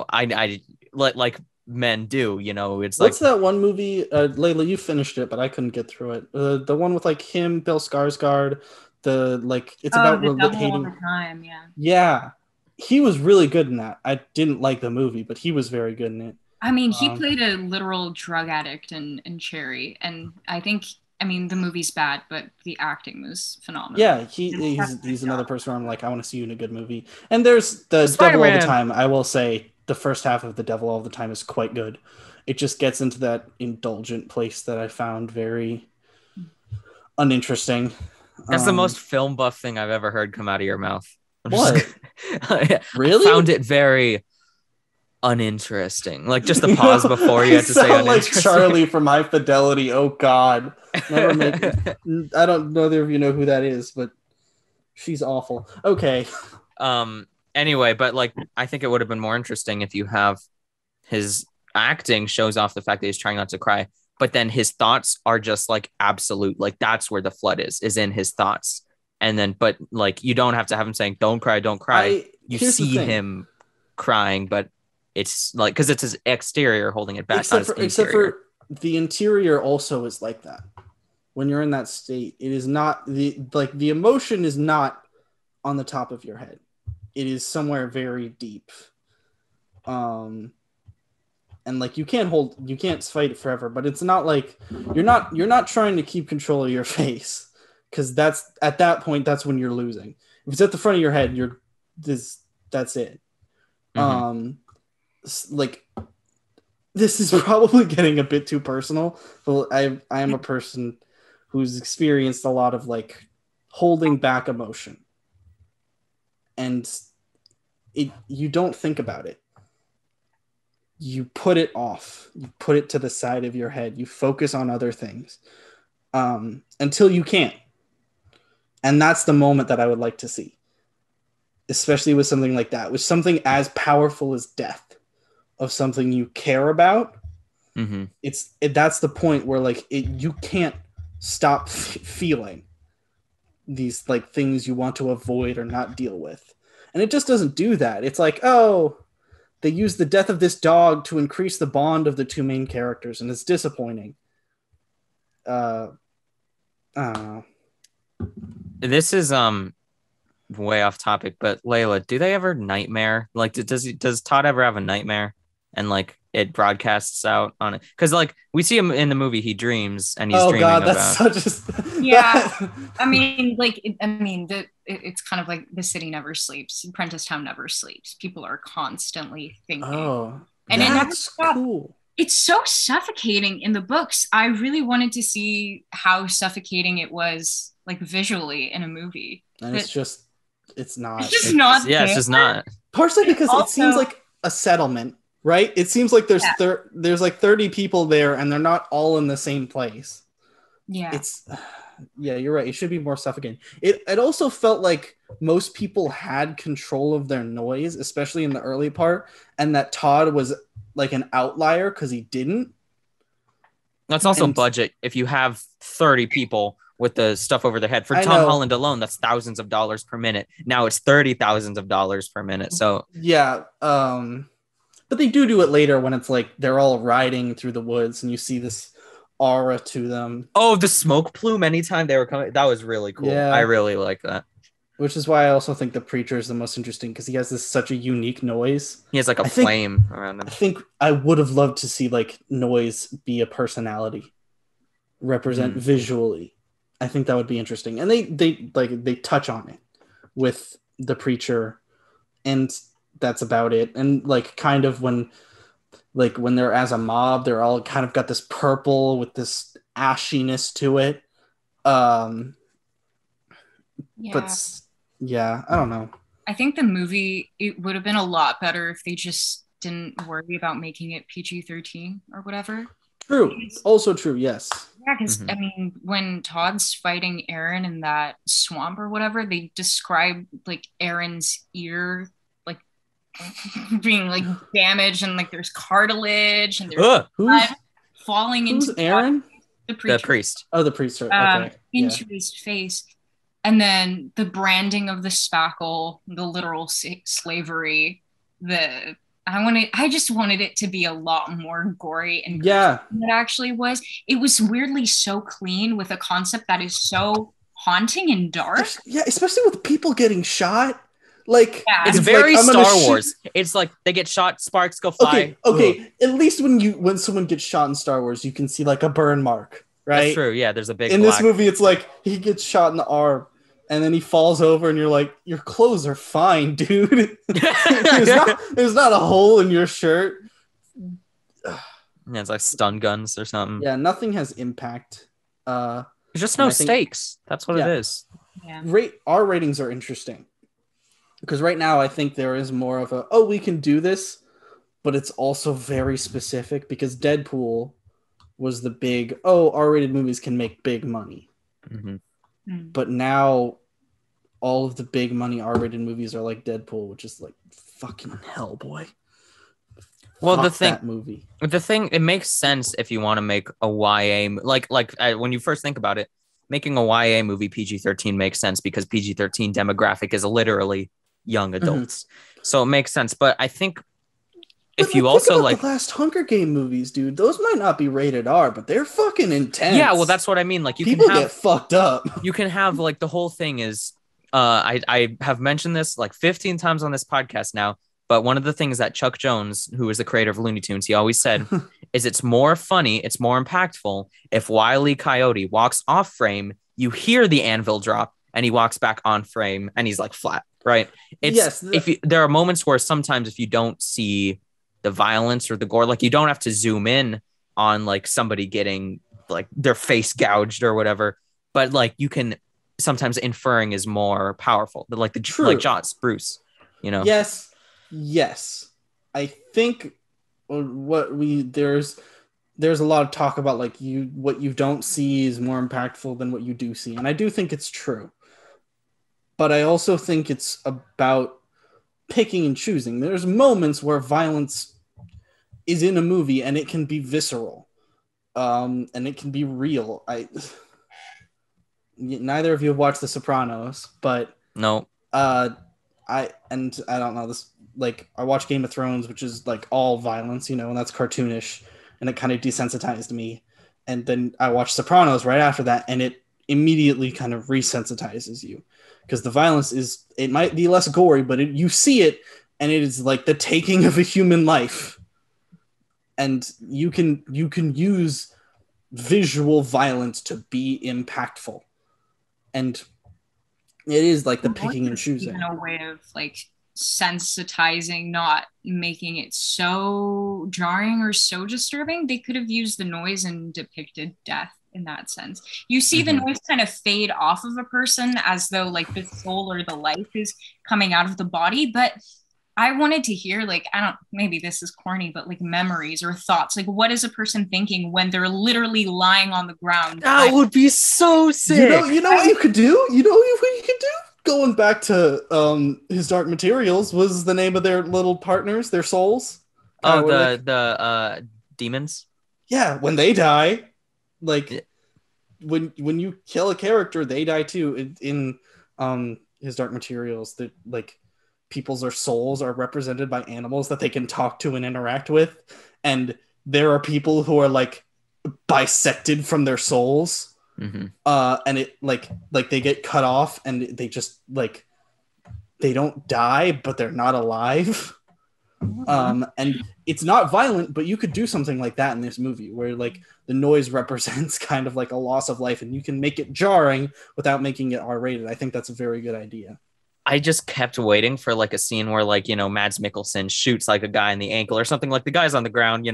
I like men do, you know. It's what's that one movie, Leila, you finished it, but I couldn't get through it. The one with like him, Bill Skarsgård, it's about hating all the time. Yeah, he was really good in that. I didn't like the movie, but he was very good in it. I mean, he played a literal drug addict in Cherry, and I think, I mean, the movie's bad, but the acting was phenomenal. Yeah, he's another person where I'm like, I want to see you in a good movie. And there's the Devil All the Time. I will say the first half of The Devil All the Time is quite good. It just gets into that indulgent place that I found very uninteresting. That's the most film buff thing I've ever heard come out of your mouth. What? Really? I found it very uninteresting. Like just the pause before you had to say uninteresting. Like Charlie from High Fidelity. Oh God. I don't know if you know who that is, but she's awful. Okay. And Anyway, but like, I think it would have been more interesting if you have his acting shows off the fact that he's trying not to cry, but then his thoughts are just like absolute. Like that's where the flood is in his thoughts. And then, but like, you don't have to have him saying, don't cry, don't cry. You see him crying, but it's like, because it's his exterior holding it back. Except for the interior also is like that. When you're in that state, it is not the emotion is not on the top of your head. It is somewhere very deep. And like you can't fight it forever, but it's not like you're not trying to keep control of your face, because that's at that point, that's when you're losing. If it's at the front of your head, that's it. Like this is probably getting a bit too personal, but I am a person who's experienced a lot of like holding back emotion, and you don't think about it. You put it off. You put it to the side of your head. You focus on other things until you can't. And that's the moment that I would like to see, especially with something like that, with something as powerful as death of something you care about. That's the point where like you can't stop feeling these like things you want to avoid or not deal with. And it just doesn't do that. It's like, oh, they use the death of this dog to increase the bond of the two main characters, and it's disappointing. I don't know. This is way off topic, but Leila, do they ever nightmare? Like, does Todd ever have a nightmare, and like it broadcasts out on it? Because like we see him in the movie, he dreams and he's dreaming about. That's such a yeah. I mean, like, it's kind of like the city never sleeps. Prentice Town never sleeps. People are constantly thinking. Oh, and that's it never stops. Cool. It's so suffocating in the books. I really wanted to see how suffocating it was, like visually in a movie. And it's just not. It's just not. Yeah, it's just not. Partially because it seems like a settlement, right? It seems like there's like 30 people there, and they're not all in the same place. Yeah. Yeah, you're right. It should be more suffocating. It also felt like most people had control of their noise, especially in the early part, and that Todd was like an outlier because he didn't. That's also budget. If you have 30 people with the stuff over their head, for Tom Holland alone, that's thousands of dollars per minute. Now it's $30,000 per minute. So yeah, but they do it later when it's like they're all riding through the woods and you see this aura to them. Oh, the smoke plume anytime they were coming, that was really cool. Yeah. I really like that. Which is why I also think the preacher is the most interesting, because he has such a unique noise. He has like a flame around him. I think I would have loved to see like noise be a personality, represent visually. I think that would be interesting. And they touch on it with the preacher, and that's about it. And like kind of when they're as a mob, they're all kind of got this purple with this ashiness to it. But yeah, I don't know. I think the movie, it would have been a lot better if they just didn't worry about making it PG-13 or whatever. True. Also true, yes. Yeah, because I mean, when Todd's fighting Aaron in that swamp or whatever, they describe like Aaron's ear like being like damaged, and like there's cartilage and there's blood falling into Aaron? The priest. Oh, the priest. Okay. Into his face. And then the branding of the spackle, the literal slavery, I just wanted it to be a lot more gory and than it actually was. It was weirdly so clean with a concept that is so haunting and dark. Yeah, especially with people getting shot. Like it's very like, Star Wars. It's like they get shot, sparks go fly. Okay. At least when someone gets shot in Star Wars, you can see like a burn mark. Right? That's true. Yeah, there's a big. In this movie, it's like he gets shot in the arm, and then he falls over, and you're like, "Your clothes are fine, dude. there's not a hole in your shirt." Yeah, it's like stun guns or something. Yeah, nothing has impact. There's just no stakes. That's what it is. Yeah. Our ratings are interesting because right now I think there is more of we can do this, but it's also very specific because Deadpool was the big, R-rated movies can make big money. But now all of the big money R-rated movies are like Deadpool, which is like fucking hell, boy. Well, Fuck that movie. The thing, it makes sense if you want to make a YA, when you first think about it, making a YA movie PG-13 makes sense because PG-13 demographic is literally young adults. So it makes sense. But I think if you also like the last Hunger Game movies, dude, those might not be rated R, but they're fucking intense. Yeah, well, that's what I mean. Like people get fucked up. You can have like the whole thing is I have mentioned this like 15 times on this podcast now, but one of the things that Chuck Jones, who is the creator of Looney Tunes, he always said is it's more funny, it's more impactful if Wile E. Coyote walks off frame, you hear the anvil drop, and he walks back on frame and he's like flat, right? There are moments where sometimes if you don't see the violence or the gore, like you don't have to zoom in on like somebody getting like their face gouged or whatever, but like you can sometimes inferring is more powerful. But like like Joss Bruce, you know. Yes. I think there's a lot of talk about like what you don't see is more impactful than what you do see, and I do think it's true. But I also think it's about picking and choosing. There's moments where violence is in a movie and it can be visceral, and it can be real. Neither of you have watched The Sopranos, but no. I don't know this. Like I watch Game of Thrones, which is like all violence, and that's cartoonish, and it kind of desensitized me. And then I watched Sopranos right after that, and it immediately kind of resensitizes you because the violence it might be less gory, but you see it, and it is like the taking of a human life. And you can use visual violence to be impactful, and it is like the picking and choosing. Even a way of like sensitizing, not making it so jarring or so disturbing. They could have used the noise and depicted death in that sense. You see the noise kind of fade off of a person as though like the soul or the life is coming out of the body, but I wanted to hear, like, maybe this is corny, but like memories or thoughts. Like, what is a person thinking when they're literally lying on the ground? That would be so sick. You know what you could do? You know what you could do? Going back to His Dark Materials was the name of their little partners, their souls. The demons? Yeah, when they die, like when you kill a character, they die too. In His Dark Materials, that like people's souls are represented by animals that they can talk to and interact with, and there are people who are like bisected from their souls, and it like they get cut off and they just like they don't die but they're not alive. And it's not violent, but you could do something like that in this movie where like the noise represents kind of like a loss of life and you can make it jarring without making it R-rated. I think that's a very good idea. I just kept waiting for like a scene where like, Mads Mikkelsen shoots like a guy in the ankle or something, like the guy's on the ground,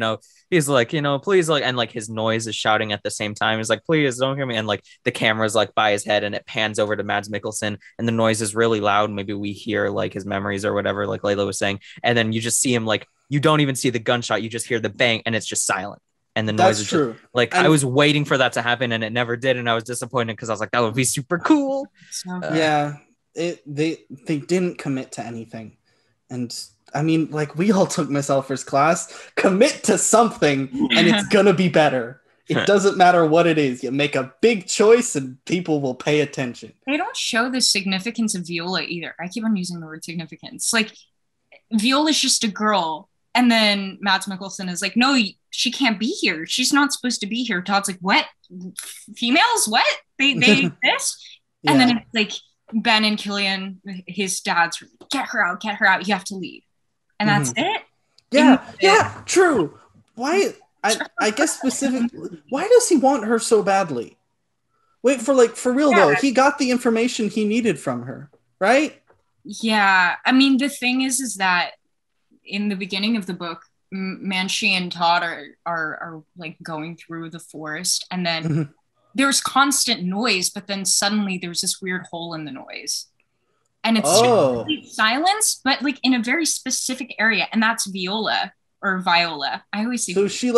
he's like, please, like, and like his noise is shouting at the same time. He's like, please don't hear me. And like the camera's like by his head and it pans over to Mads Mikkelsen and the noise is really loud. Maybe we hear like his memories or whatever, like Leila was saying. And then you just see him, like, you don't even see the gunshot. You just hear the bang and it's just silent. And the noise is true. Just, like, I was waiting for that to happen and it never did. And I was disappointed because I was like, that would be super cool. Yeah. They didn't commit to anything, and I mean, like, we all took Miss Elfer's class. Commit to something and it's gonna be better. It doesn't matter what it is. You make a big choice and people will pay attention. They don't show the significance of Viola either. I keep on using the word significance. Like, Viola's just a girl, and then Mads Mikkelsen is like, no, she can't be here, she's not supposed to be here. Todd's like, what, females, what, they exist? And then it's like Ben and Killian, his dad's, get her out, you have to leave. And that's it? Yeah, true. Why, I guess specifically, why does he want her so badly? Wait, for real though, he got the information he needed from her, right? Yeah, I mean, the thing is that in the beginning of the book, Manchi and Todd are like going through the forest, and then there's constant noise, but then suddenly there's this weird hole in the noise. And it's complete silence, but like in a very specific area. And that's Viola or Viola. I always say. So is she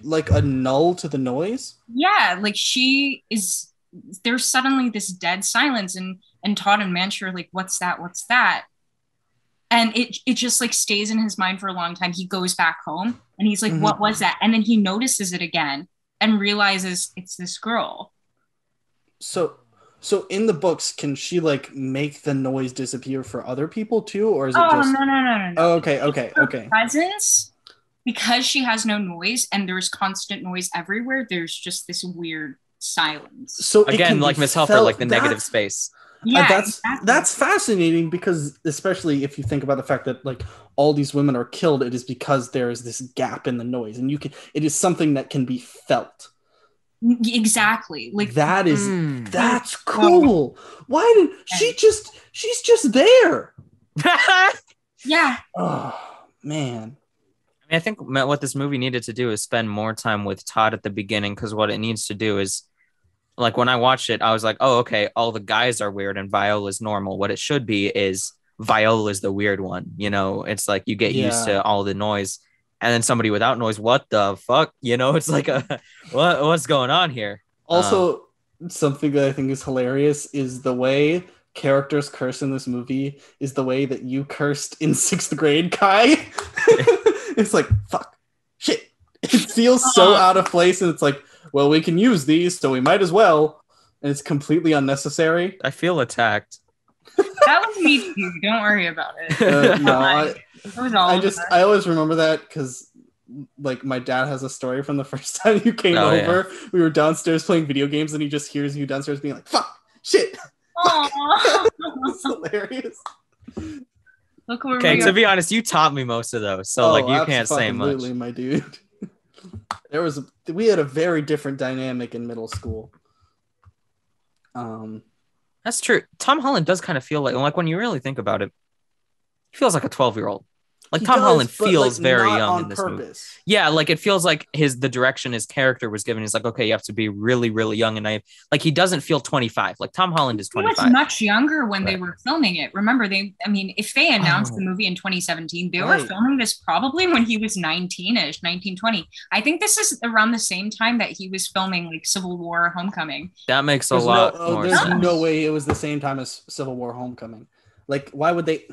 like a null to the noise? Yeah, like there's suddenly this dead silence. And And Todd and Mancher are like, what's that? What's that? And it just like stays in his mind for a long time. He goes back home and he's like, what was that? And then he notices it again and realizes it's this girl. So in the books, can she like make the noise disappear for other people too? Or is it just... No. Oh, okay. Presence, because she has no noise and there's constant noise everywhere, there's just this weird silence. So again, like Miss Helfer, like the negative space. Yeah, that's fascinating, because especially if you think about the fact that like all these women are killed, it is because there is this gap in the noise, and it is something that can be felt. Exactly. Like that's cool. Why did she's just there? Yeah. Oh man. I mean, I think what this movie needed to do is spend more time with Todd at the beginning, because what it needs to do is, like, when I watched it, I was like, oh, okay, all the guys are weird and Viola's normal. What it should be is Viola's the weird one. You know, it's like you get used to all the noise, and then somebody without noise, what the fuck? You know, it's like what's going on here? Also, something that I think is hilarious is the way characters curse in this movie is the way that you cursed in 6th grade, Kai. It's like, fuck, shit. It feels so out of place, and it's like, well, we can use these, so we might as well. And it's completely unnecessary. I feel attacked. That was me too. Don't worry about it. No, I always remember that because, like, my dad has a story from the first time you came over. Yeah. We were downstairs playing video games, and he just hears you downstairs being like, fuck, shit. It's hilarious. Look where okay, to be honest, you taught me most of those, so you can't say much. Absolutely, my dude. We had a very different dynamic in middle school. That's true. Tom Holland does kind of feel like when you really think about it, he feels like a 12-year-old. Like Tom Holland feels very young in this movie. Yeah, like it feels like the direction his character was given is like, okay, you have to be really, really young and naive. Like he doesn't feel 25. Like Tom Holland is 25. He was much younger when they were filming it. Remember, if they announced the movie in 2017, they were filming this probably when he was 19-ish, 19, 20. I think this is around the same time that he was filming like Civil War Homecoming. That makes a lot more sense. There's no way it was the same time as Civil War Homecoming. Like, why would they...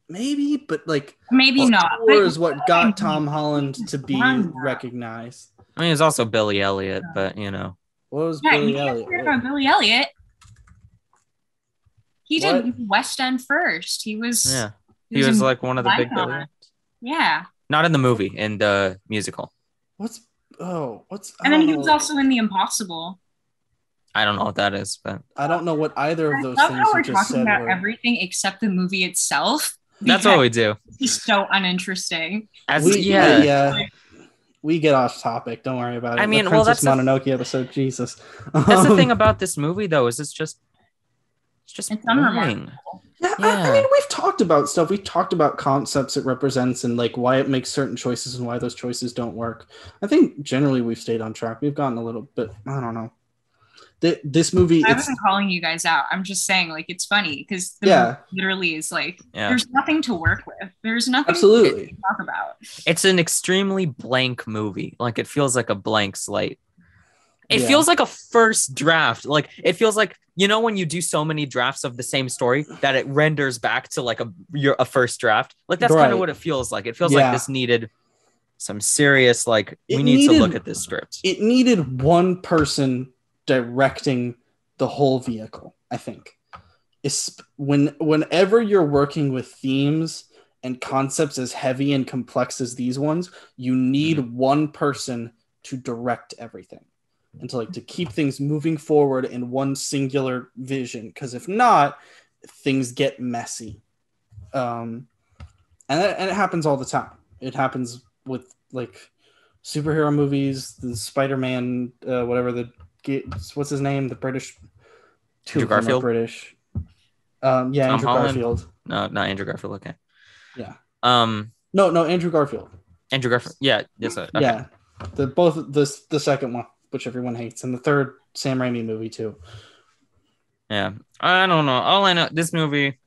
Maybe, but like maybe not. War is what got Tom Holland to be recognized. I mean, it's also Billy Elliot, but you know, what was Billy Elliot? Billy Elliot. He did West End first. He was he was like one of the big Billy. Yeah. Not in the movie, in the musical. And then he was also in The Impossible. I don't know what that is, but I don't know what either of those things how we're you just talking said about were. Everything except the movie itself. That's what we do. He's so uninteresting. We get off topic. Don't worry about it. I mean, Princess Mononoke episode. Jesus. That's the thing about this movie, though, is it's just boring. Yeah, I mean, we've talked about stuff. We've talked about concepts it represents and like why it makes certain choices and why those choices don't work. I think generally we've stayed on track. We've gotten a little bit. I don't know. This movie, I wasn't calling you guys out. I'm just saying, like, it's funny because the movie literally is like, there's nothing to work with. There's nothing to talk about. It's an extremely blank movie. Like, it feels like a blank slate. It feels like a first draft. Like, it feels like, you know, when you do so many drafts of the same story that it renders back to like a first draft. Like, that's kind of what it feels like. It feels like this needed some serious, like, we need to look at this script. It needed one person directing the whole vehicle. I think whenever you're working with themes and concepts as heavy and complex as these ones, you need one person to direct everything and to keep things moving forward in one singular vision, because if not, things get messy. And it happens all the time. It happens with like superhero movies, the Spider-Man, what's his name? The British. Andrew Garfield. British. Andrew Garfield. No, not Andrew Garfield. Okay. Yeah. No, Andrew Garfield. Andrew Garfield. Yeah. Yes. Okay. Yeah. The second one, which everyone hates, and the third Sam Raimi movie too. Yeah. I don't know. All I know, this movie,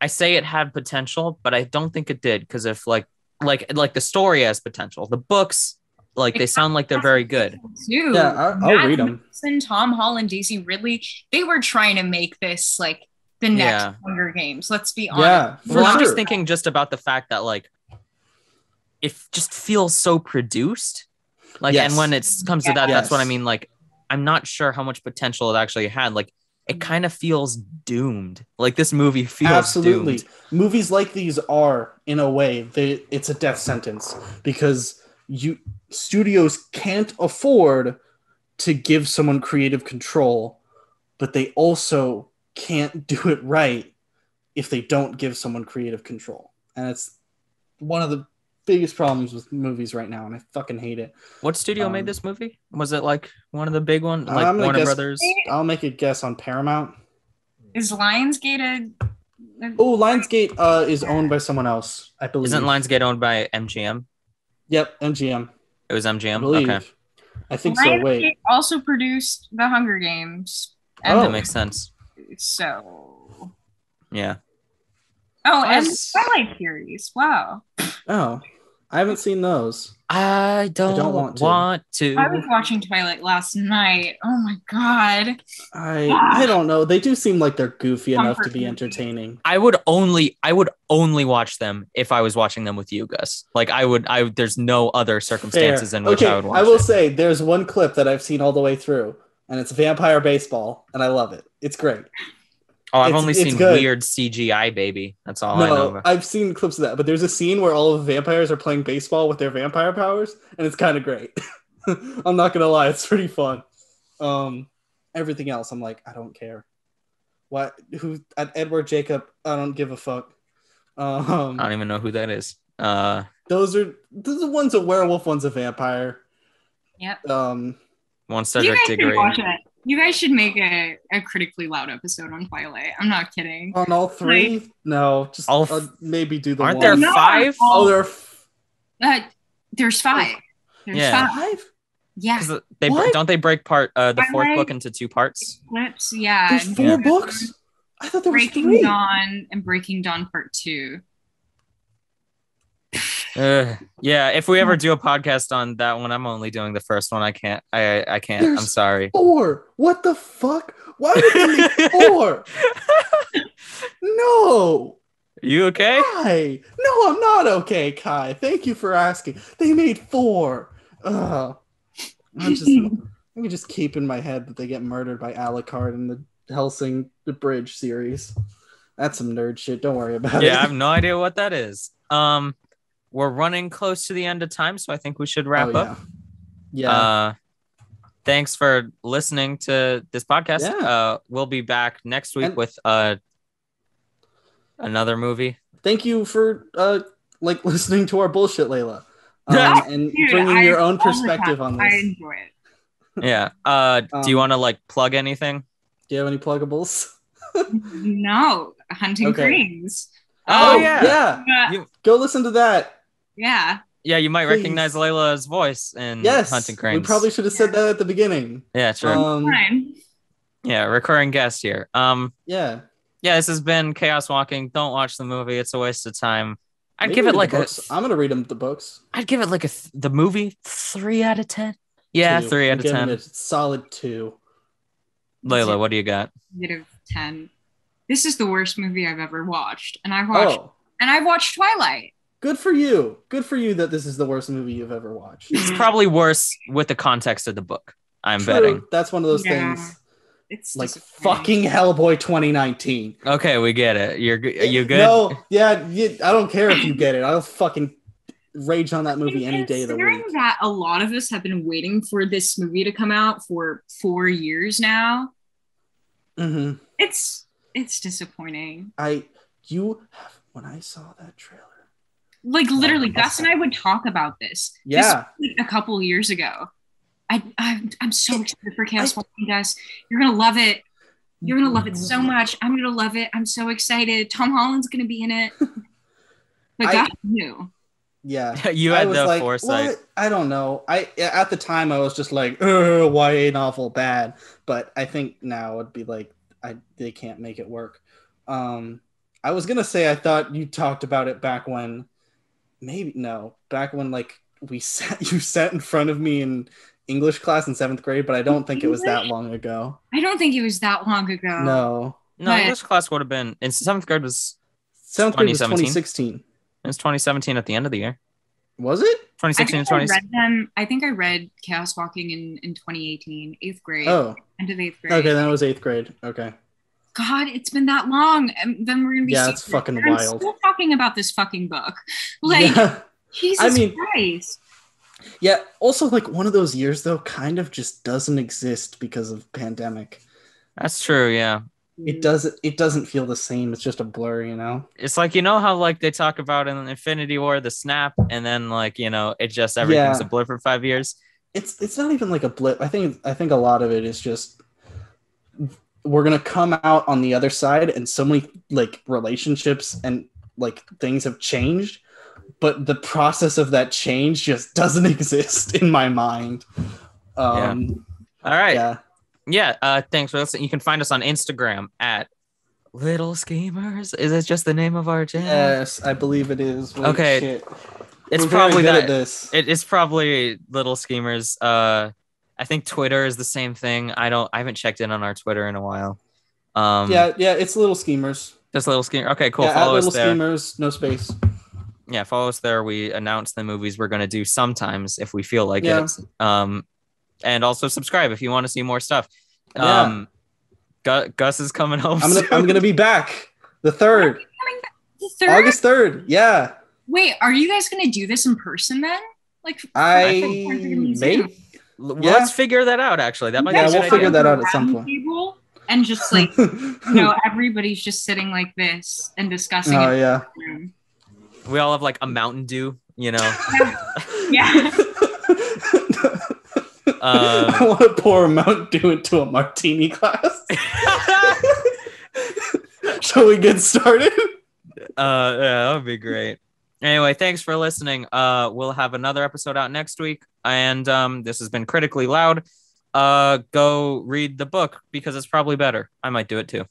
I say it had potential, but I don't think it did, because if like the story has potential, the books like they sound like they're very good. Too. Yeah, I'll read them. Tom Holland, Daisy Ridley, they were trying to make this like the next Hunger Games. Let's be honest. Yeah, well, I'm just thinking just about the fact that like it just feels so produced. Like, and when it comes to that, that's what I mean. Like, I'm not sure how much potential it actually had. Like, it kind of feels doomed. Like, this movie feels doomed. Movies like these are, in a way, it's a death sentence because studios can't afford to give someone creative control, but they also can't do it right if they don't give someone creative control. And it's one of the biggest problems with movies right now, and I fucking hate it. What studio made this movie? Was it like one of the big ones, like Warner Brothers? I'll make a guess on Paramount. Is Lionsgate Lionsgate is owned by someone else, I believe. Isn't Lionsgate owned by MGM? Yep, MGM. It was MGM? I believe. Okay. I think so. Wait. Lionsgate also produced The Hunger Games. That makes sense. So. Yeah. Oh, and Twilight series. Wow. Oh, I haven't seen those. I don't want to. I was watching Twilight last night. Oh my god. I don't know. They do seem like they're goofy enough to be entertaining. I would only watch them if I was watching them with you, Gus. Like there's no other circumstances in which I would watch. I will say there's one clip that I've seen all the way through, and it's Vampire Baseball, and I love it. It's great. Oh, I've only seen weird CGI, baby. That's all I know. I've seen clips of that, but there's a scene where all of the vampires are playing baseball with their vampire powers, and it's kind of great. I'm not gonna lie, it's pretty fun. Everything else, I'm like, I don't care. What? Who? Edward Jacob? I don't give a fuck. I don't even know who that is. Those are the one's a werewolf, one's a vampire. Yep. One's Cedric Diggory. You guys should make a critically loud episode on Twilight. I'm not kidding. On all three? Like, no, just maybe do the aren't one. There 5? There's 5. There's 5? Yeah. Don't they break the fourth book into 2 parts? Clips, yeah. There's 4 books? I thought there was 3. Breaking Dawn and Breaking Dawn Part 2. Yeah, if we ever do a podcast on that one, I'm only doing the first one. I can't. There's I'm sorry. 4. What the fuck? Why would they make 4? No. You okay? Kai. No, I'm not okay, Kai. Thank you for asking. They made 4. I can just keep in my head that they get murdered by Alucard in the Helsing the Bridge series. That's some nerd shit. Don't worry about it. Yeah, I have no idea what that is. We're running close to the end of time, so I think we should wrap up. Yeah. Thanks for listening to this podcast. Yeah. We'll be back next week with another movie. Thank you for listening to our bullshit, Leila, and bringing your own perspective on this. I enjoy it. Yeah. Do you want to plug anything? Do you have any pluggables? No. Hunting Cranes. Oh yeah. Go listen to that. Yeah. Yeah, you might recognize Leila's voice in Hunting Cranes. We probably should have said that at the beginning. Yeah, sure. Yeah, recurring guest here. Yeah, this has been Chaos Walking. Don't watch the movie; it's a waste of time. I'd give it I'm gonna read them the books. I'd give it the movie 3 out of 10. Yeah, 3 out of 10. A solid 2. Leila, what do you got? -10. This is the worst movie I've ever watched, and I've watched Twilight. Good for you. Good for you that this is the worst movie you've ever watched. It's probably worse with the context of the book. I'm betting. That's one of those things. It's like fucking Hellboy 2019. Okay, we get it. You good? No, I don't care if you get it. I'll fucking rage on that movie any day of the week. Considering that a lot of us have been waiting for this movie to come out for 4 years now. Mm-hmm. It's disappointing. When I saw that trailer. Literally, Gus and I would talk about this. Yeah. This was a couple years ago. I'm so excited for Chaos Walking, Gus. You're gonna love it. You're gonna love it so much. I'm gonna love it. I'm so excited. Tom Holland's gonna be in it. But Gus knew. Yeah. You had the foresight. What? I don't know. At the time I was just like, YA novel bad. But I think now it'd be like they can't make it work. I was gonna say I thought you talked about it back when you sat in front of me in English class in 7th grade, but I don't think it was that long ago. I don't think it was that long ago. No, English class would have been in 7th grade was 2016. It was 2017 at the end of the year. Was it? 2016 and 2017. I think I read Chaos Walking in 2018, 8th grade. Oh. End of 8th grade. Okay, then it was 8th grade. Okay. God, it's been that long. And then we're going to be it's fucking wild. I'm still talking about this fucking book. Like, Jesus Christ. Yeah, also, like, one of those years, though, kind of just doesn't exist because of pandemic. That's true, yeah. It doesn't feel the same. It's just a blur, you know? It's like, you know how, like, they talk about in Infinity War, the snap, and then, like, you know, it just, everything's a blur for 5 years? It's not even like a blip. I think a lot of it is just, we're going to come out on the other side, and so many, like, relationships and, like, things have changed, but the process of that change just doesn't exist in my mind. All right. Yeah. Thanks for listening. You can find us on Instagram at LittleSchemers. Is it just the name of our channel? Yes, I believe it is. Wait, okay. Shit. It's We're probably very good that. At this. It's probably LittleSchemers. I think Twitter is the same thing. I haven't checked in on our Twitter in a while. Yeah, it's LittleSchemers. Just LittleSchemers. Okay, cool. Yeah, follow at us there. LittleSchemers, no space. Yeah, follow us there. We announce the movies we're going to do sometimes if we feel like it. And also subscribe if you want to see more stuff. Gus is coming home. I'm gonna be back the 3rd. August 3rd. Yeah. Wait, are you guys gonna do this in person then? Like, maybe. Let's figure that out. Actually, that might be we'll figure that out at some point. And just like, everybody's just sitting like this and discussing. Oh yeah. We all have like a Mountain Dew, you know. Yeah. I want to pour a Mountain Dew into a martini glass. Shall we get started? Yeah, that would be great. Anyway, thanks for listening. We'll have another episode out next week. And this has been Critically Loud. Go read the book because it's probably better. I might do it too.